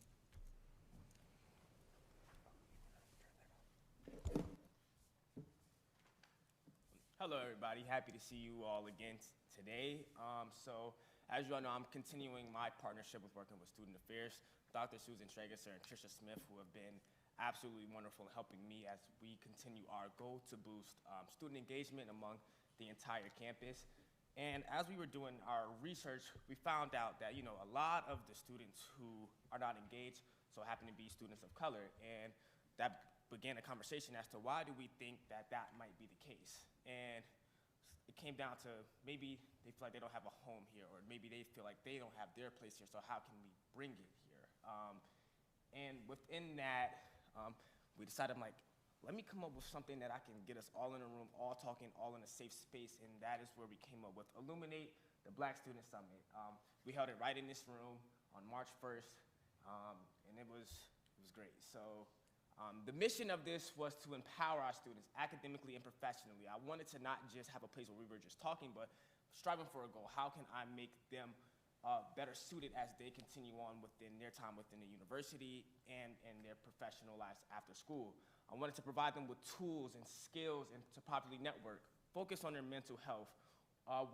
Hello, everybody. Happy to see you all again today. So, as you all know, I'm continuing my partnership with working with Student Affairs. Dr. Susan Traeger and Tricia Smith, who have been absolutely wonderful in helping me as we continue our goal to boost student engagement among the entire campus. And as we were doing our research, we found out that, a lot of the students who are not engaged so happen to be students of color. And that began a conversation as to why do we think that that might be the case. And it came down to maybe they feel like they don't have a home here, or maybe they feel like they don't have their place here, so how can we bring it here? And within that, we decided, let me come up with something that I can get us all in a room, all talking, all in a safe space, and that is where we came up with Illuminate, the Black Student Summit. We held it right in this room on March 1st, and it was great. So. The mission of this was to empower our students academically and professionally. I wanted to not just have a place where we were just talking, but striving for a goal. How can I make them better suited as they continue on within their time within the university and their professional lives after school? I wanted to provide them with tools and skills and to properly network, focus on their mental health,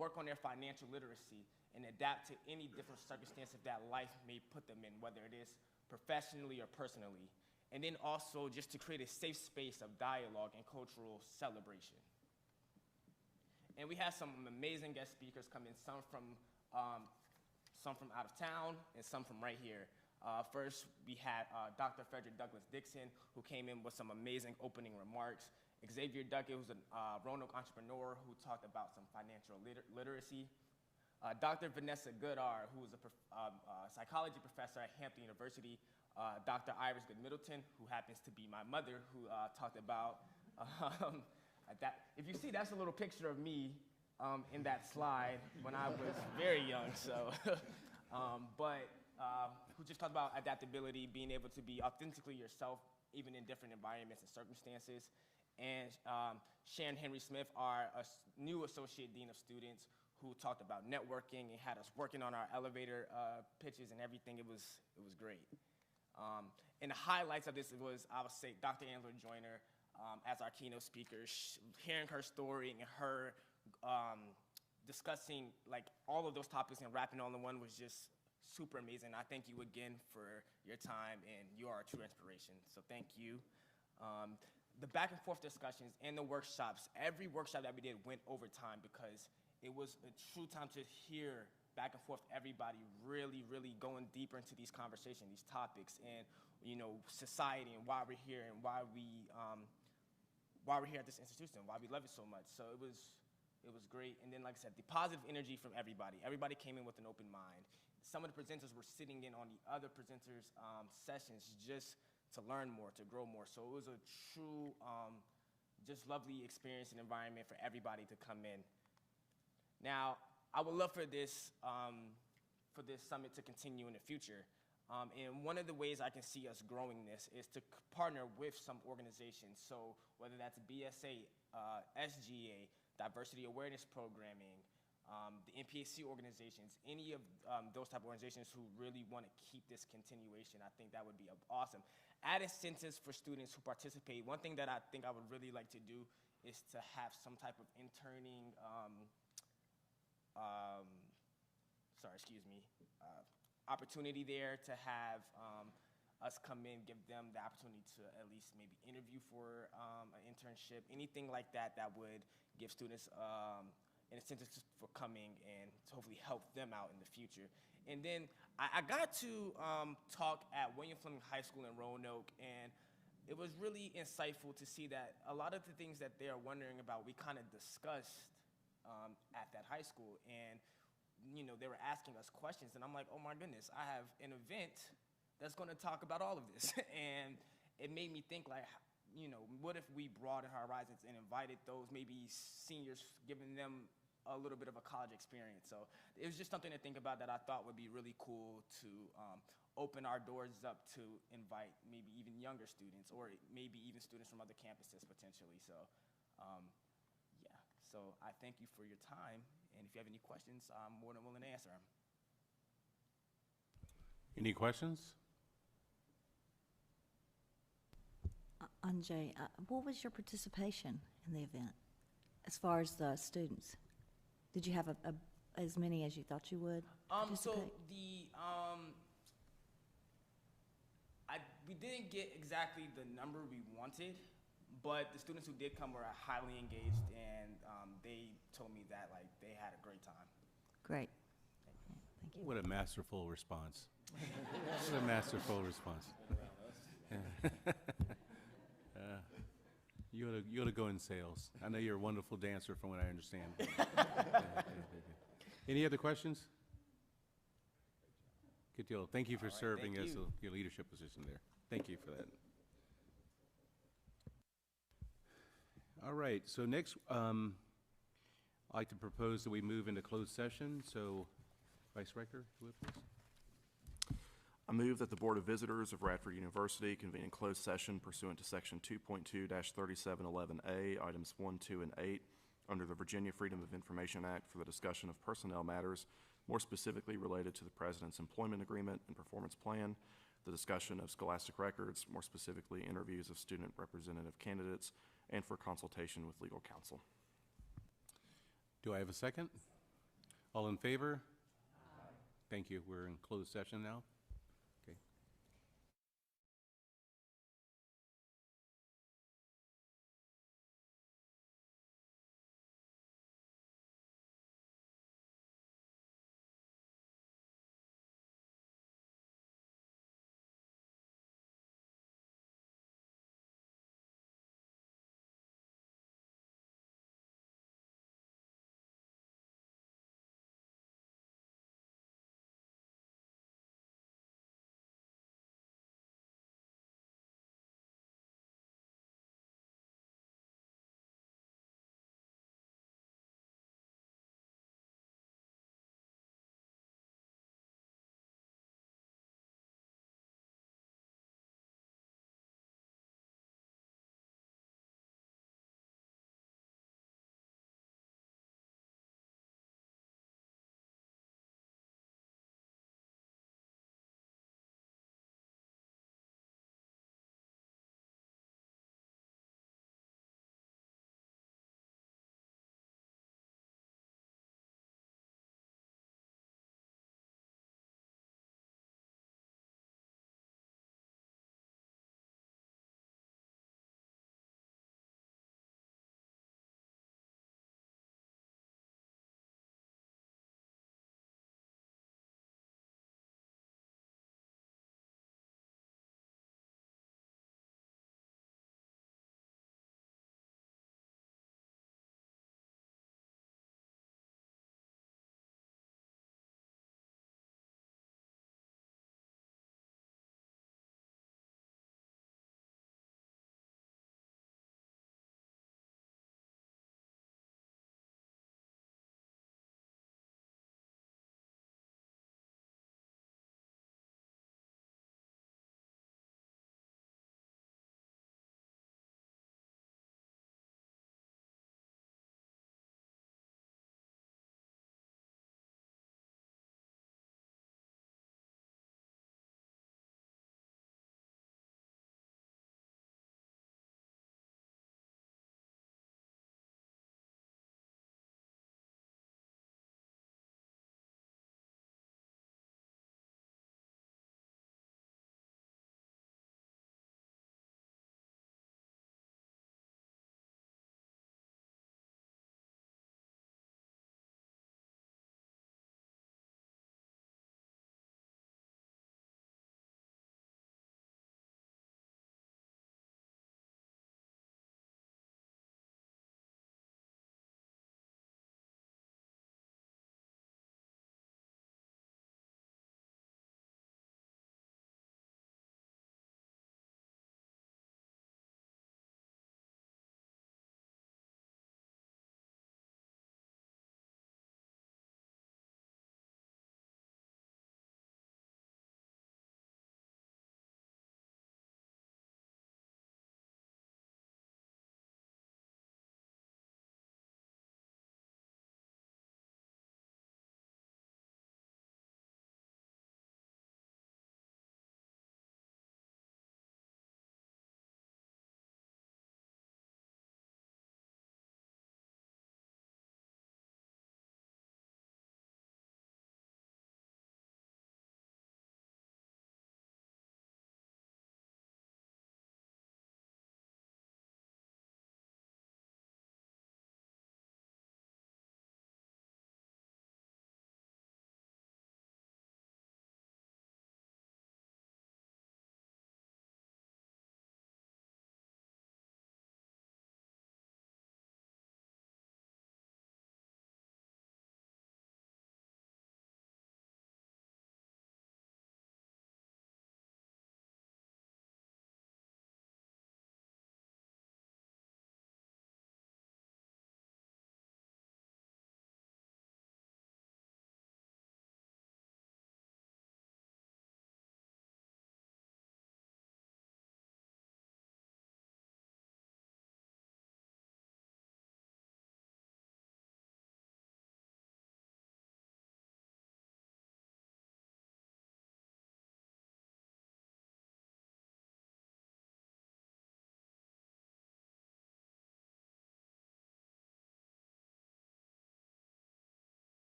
work on their financial literacy, and adapt to any different circumstances that life may put them in, whether it is professionally or personally. And then also just to create a safe space of dialogue and cultural celebration. And we had some amazing guest speakers come in, some from out of town and some from right here. First, we had Dr. Frederick Douglass Dixon, who came in with some amazing opening remarks. Xavier Duckett, who's a Roanoke entrepreneur who talked about some financial literacy. Dr. Vanessa Goodar, who is a psychology professor at Hampton University. Dr. Iris Good Middleton, who happens to be my mother, who talked about that. If you see, that's a little picture of me in that slide when I was very young. So, who just talked about adaptability, being able to be authentically yourself, even in different environments and circumstances. And Sharon Henry Smith, our new Associate Dean of Students, who talked about networking and had us working on our elevator pitches and everything. It was great. And the highlights of this was, I would say, Dr. Angela Joyner as our keynote speaker, hearing her story and her discussing all of those topics and wrapping all in one was just super amazing. I thank you again for your time, and you are a true inspiration, so thank you. The back and forth discussions and the workshops, every workshop that we did went over time because it was a true time to hear back and forth, everybody really, really going deeper into these conversations, these topics, and society and why we're here and why we're here at this institution, why we love it so much. So it was great. And then, like I said, the positive energy from everybody. Everybody came in with an open mind. some of the presenters were sitting in on the other presenters' sessions just to learn more, to grow more. So it was a true, just lovely experience and environment for everybody to come in. Now, I would love for this summit to continue in the future. And one of the ways I can see us growing this is to partner with some organizations. So whether that's BSA, SGA, Diversity Awareness Programming, the NPAC organizations, any of those type of organizations who really want to keep this continuation, I think that would be awesome. Add incentives for students who participate. One thing that I think I would really like to do is to have some type of interning, opportunity there to have us come in, give them the opportunity to at least maybe interview for an internship, anything like that that would give students an incentive for coming and to hopefully help them out in the future. And then I got to talk at William Fleming High School in Roanoke, and it was really insightful to see that a lot of the things that they are wondering about, we kind of discussed at that high school. And you know, they were asking us questions, and I'm like, oh my goodness, I have an event that's going to talk about all of this. And it made me think, like, you know, what if we broadened our horizons and invited those maybe seniors, giving them a little bit of a college experience. So it was just something to think about that I thought would be really cool to open our doors up to invite maybe even younger students, or maybe even students from other campuses potentially. So yeah, so I thank you for your time. And if you have any questions, I'm more than willing to answer them. Any questions? Anjay, what was your participation in the event as far as the students? Did you have as many as you thought you would participate? So we didn't get exactly the number we wanted, but the students who did come were highly engaged, and they told me that, like, they had a great time. Great. Thank you. What a masterful response. What a masterful response. You ought to go in sales. I know you're a wonderful dancer from what I understand. Any other questions? Good deal. Thank you for serving as your leadership position there. Thank you for that. All right, so next, I'd like to propose that we move into closed session. So, Vice Rector, if you would, please. I move that the Board of Visitors of Radford University convene in closed session pursuant to Section 2.2-3711A, items 1, 2, and 8, under the Virginia Freedom of Information Act for the discussion of personnel matters, more specifically related to the President's employment agreement and performance plan, the discussion of scholastic records, more specifically interviews of student representative candidates, and for consultation with legal counsel. Do I have a second? All in favor? Aye. Thank you. We're in closed session now.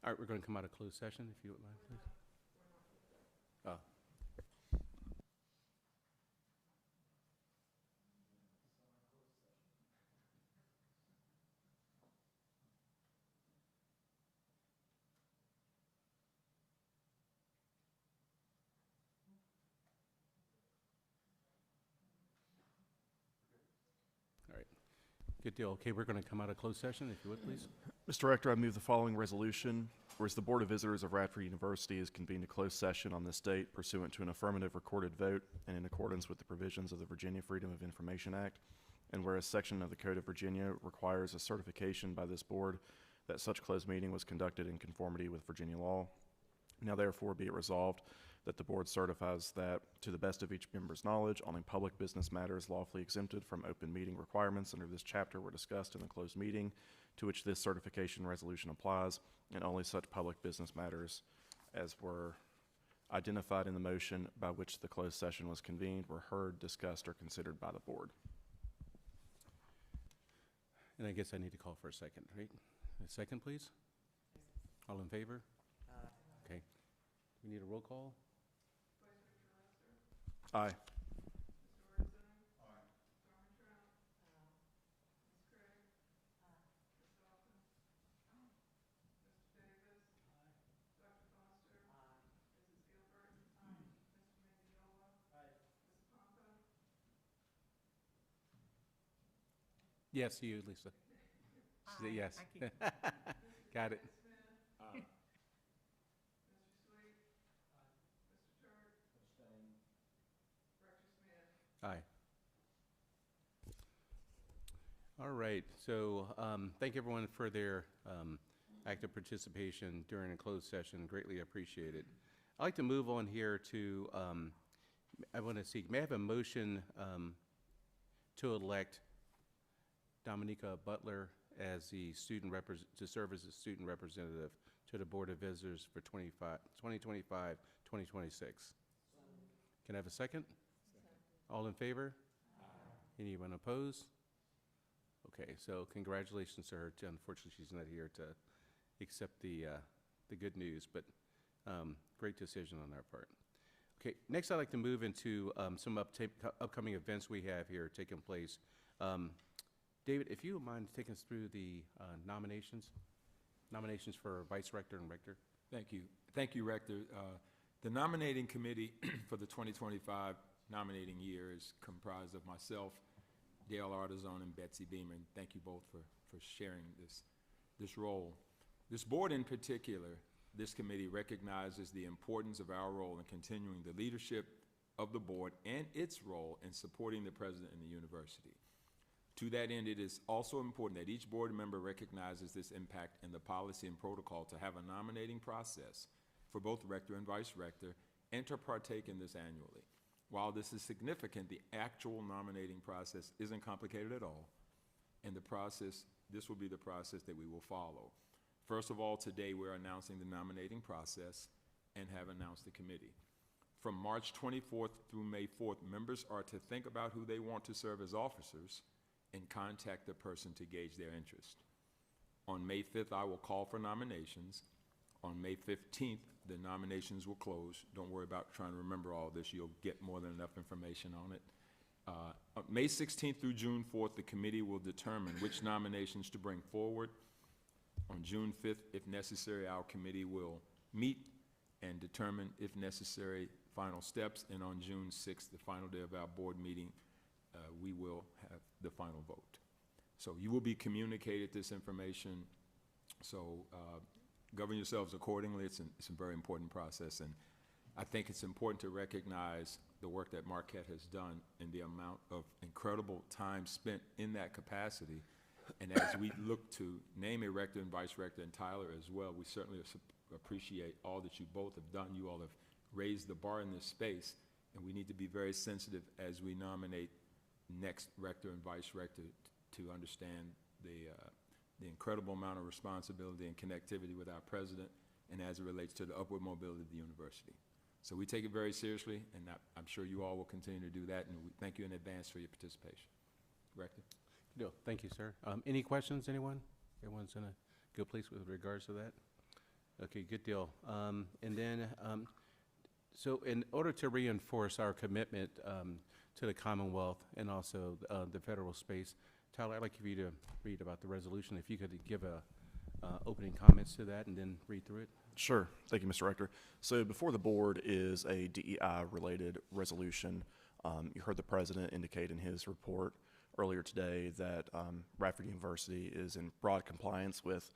All right, we're going to come out of closed session, if you would mind, please. Oh. All right. Good deal. Okay, we're going to come out of closed session, if you would, please. Mr. Rector, I move the following resolution. Whereas the Board of Visitors of Radford University is convened a closed session on this date pursuant to an affirmative recorded vote and in accordance with the provisions of the Virginia Freedom of Information Act, and whereas section of the Code of Virginia requires a certification by this board that such closed meeting was conducted in conformity with Virginia law, now therefore be it resolved that the board certifies that, to the best of each member's knowledge, only public business matters lawfully exempted from open meeting requirements under this chapter were discussed in the closed meeting to which this certification resolution applies, and only such public business matters as were identified in the motion by which the closed session was convened were heard, discussed, or considered by the board. And I guess I need to call for a second, right? A second, please? All in favor? Okay. We need a roll call? Aye. Yes, you, Lisa. She said yes. Got it. Aye. All right, so thank everyone for their active participation during a closed session, greatly appreciated. I'd like to move on here to, I want to see, may I have a motion to elect Dominica Butler as the to serve as a student representative to the Board of Visitors for 2025, 2026. Can I have a second? All in favor? Anyone opposed? Okay, so congratulations to her. Unfortunately, she's not here to accept the good news, but great decision on our part. Okay, next I'd like to move into some upcoming events we have here taking place. David, if you would mind taking us through the nominations for Vice Rector and Rector. Thank you. Thank you, Rector. The nominating committee for the 2025 nominating year is comprised of myself, Dale Artizone, and Betsy Beamer. And thank you both for sharing this role. This board in particular, this committee recognizes the importance of our role in continuing the leadership of the board and its role in supporting the president and the university. To that end, it is also important that each board member recognizes this impact in the policy and protocol to have a nominating process for both rector and vice rector and to partake in this annually. While this is significant, the actual nominating process isn't complicated at all, and this will be the process that we will follow. First of all, today we're announcing the nominating process and have announced the committee. From March 24th through May 4th, members are to think about who they want to serve as officers and contact the person to gauge their interest. On May 5th, I will call for nominations. On May 15th, the nominations will close. Don't worry about trying to remember all this. You'll get more than enough information on it. May 16th through June 4th, the committee will determine which nominations to bring forward. On June 5th, if necessary, our committee will meet and determine, if necessary, final steps. And on June 6th, the final day of our board meeting, we will have the final vote. So you will be communicated this information. So govern yourselves accordingly. It's a very important process. And I think it's important to recognize the work that Marquette has done and the amount of incredible time spent in that capacity. And as we look to name a rector and vice rector, and Tyler as well, we certainly appreciate all that you both have done. You all have raised the bar in this space, and we need to be very sensitive as we nominate next rector and vice rector to understand the incredible amount of responsibility and connectivity with our president, and as it relates to the upward mobility of the university. So we take it very seriously, and I'm sure you all will continue to do that, and we thank you in advance for your participation. Rector? No, thank you, sir. Any questions, anyone? Everyone's in a good place with regards to that? Okay, good deal. And then, so in order to reinforce our commitment to the Commonwealth and also the federal space, Tyler, I'd like for you to read about the resolution. If you could give opening comments to that and then read through it. Sure. Thank you, Mr. Rector. So before the board is a DEI-related resolution. You heard the president indicate in his report earlier today that Radford University is in broad compliance with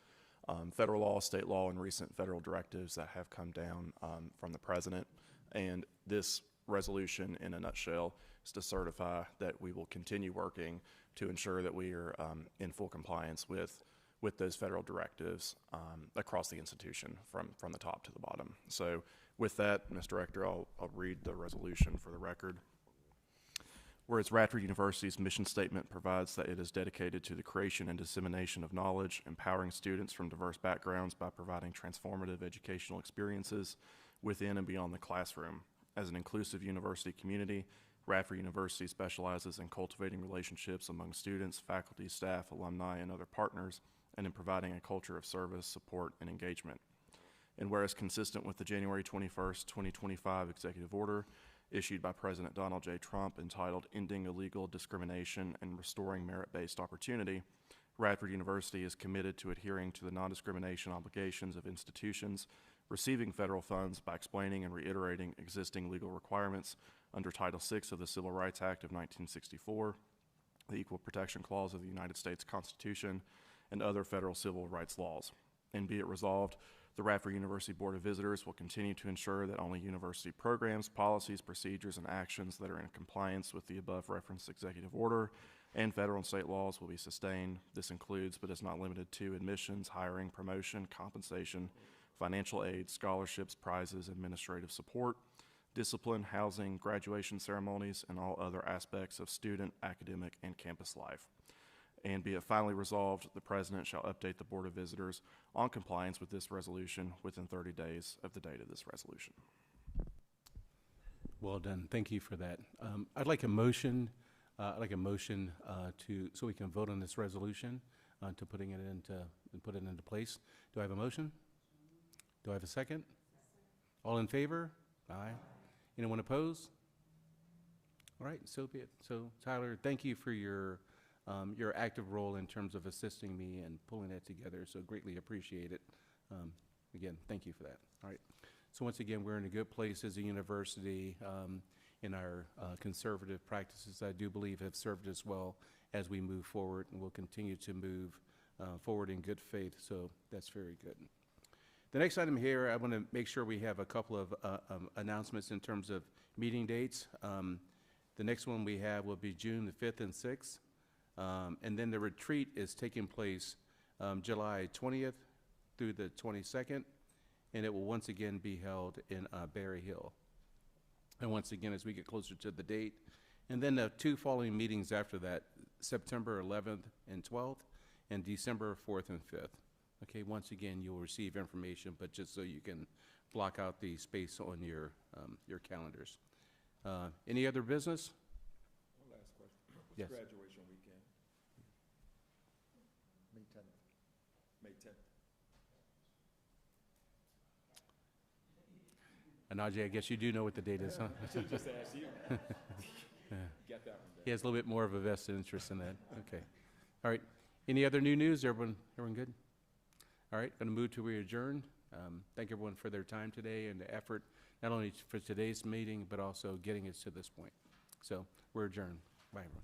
federal law, state law, and recent federal directives that have come down from the president. And this resolution, in a nutshell, is to certify that we will continue working to ensure that we are in full compliance with those federal directives across the institution from the top to the bottom. So with that, Mr. Director, I'll read the resolution for the record. Whereas Radford University's mission statement provides that it is dedicated to the creation and dissemination of knowledge, empowering students from diverse backgrounds by providing transformative educational experiences within and beyond the classroom. As an inclusive university community, Radford University specializes in cultivating relationships among students, faculty, staff, alumni, and other partners, and in providing a culture of service, support, and engagement. And whereas consistent with the January 21st, 2025 executive order issued by President Donald J. Trump entitled Ending Illegal Discrimination and Restoring Merit-Based Opportunity, Radford University is committed to adhering to the non-discrimination obligations of institutions receiving federal funds by explaining and reiterating existing legal requirements under Title VI of the Civil Rights Act of 1964, the Equal Protection Clause of the United States Constitution, and other federal civil rights laws. And be it resolved, the Radford University Board of Visitors will continue to ensure that only university programs, policies, procedures, and actions that are in compliance with the above referenced executive order and federal and state laws will be sustained. This includes, but is not limited to, admissions, hiring, promotion, compensation, financial aid, scholarships, prizes, administrative support, discipline, housing, graduation ceremonies, and all other aspects of student, academic, and campus life. And be it finally resolved, the President shall update the Board of Visitors on compliance with this resolution within 30 days of the date of this resolution. Well done. Thank you for that. I'd like a motion. So we can vote on this resolution to put it into place. Do I have a motion? Do I have a second? All in favor? Aye. Anyone opposed? All right, so be it. So Tyler, thank you for your active role in terms of assisting me and pulling that together, so greatly appreciate it. Again, thank you for that. All right. So once again, we're in a good place as a university in our conservative practices. I do believe have served us well as we move forward, and we'll continue to move forward in good faith, so that's very good. The next item here, I want to make sure we have a couple of announcements in terms of meeting dates. The next one we have will be June the 5th and 6th. And then the retreat is taking place July 20th through the 22nd, and it will once again be held in Berry Hill. And once again, as we get closer to the date, and then the two following meetings after that, September 11th and 12th, and December 4th and 5th. Okay, once again, you'll receive information, but just so you can block out the space on your calendars. Any other business? One last question. What's Yes. graduation weekend? May 10th. May 10th. Anaji, I guess you do know what the date is, huh? Just ask you. Got that one down. He has a little bit more of a vested interest in that. Okay. All right. Any other new news? Everyone good? All right. Going to move to we adjourn. Thank everyone for their time today and the effort, not only for today's meeting, but also getting us to this point. So we're adjourned. Bye, everyone.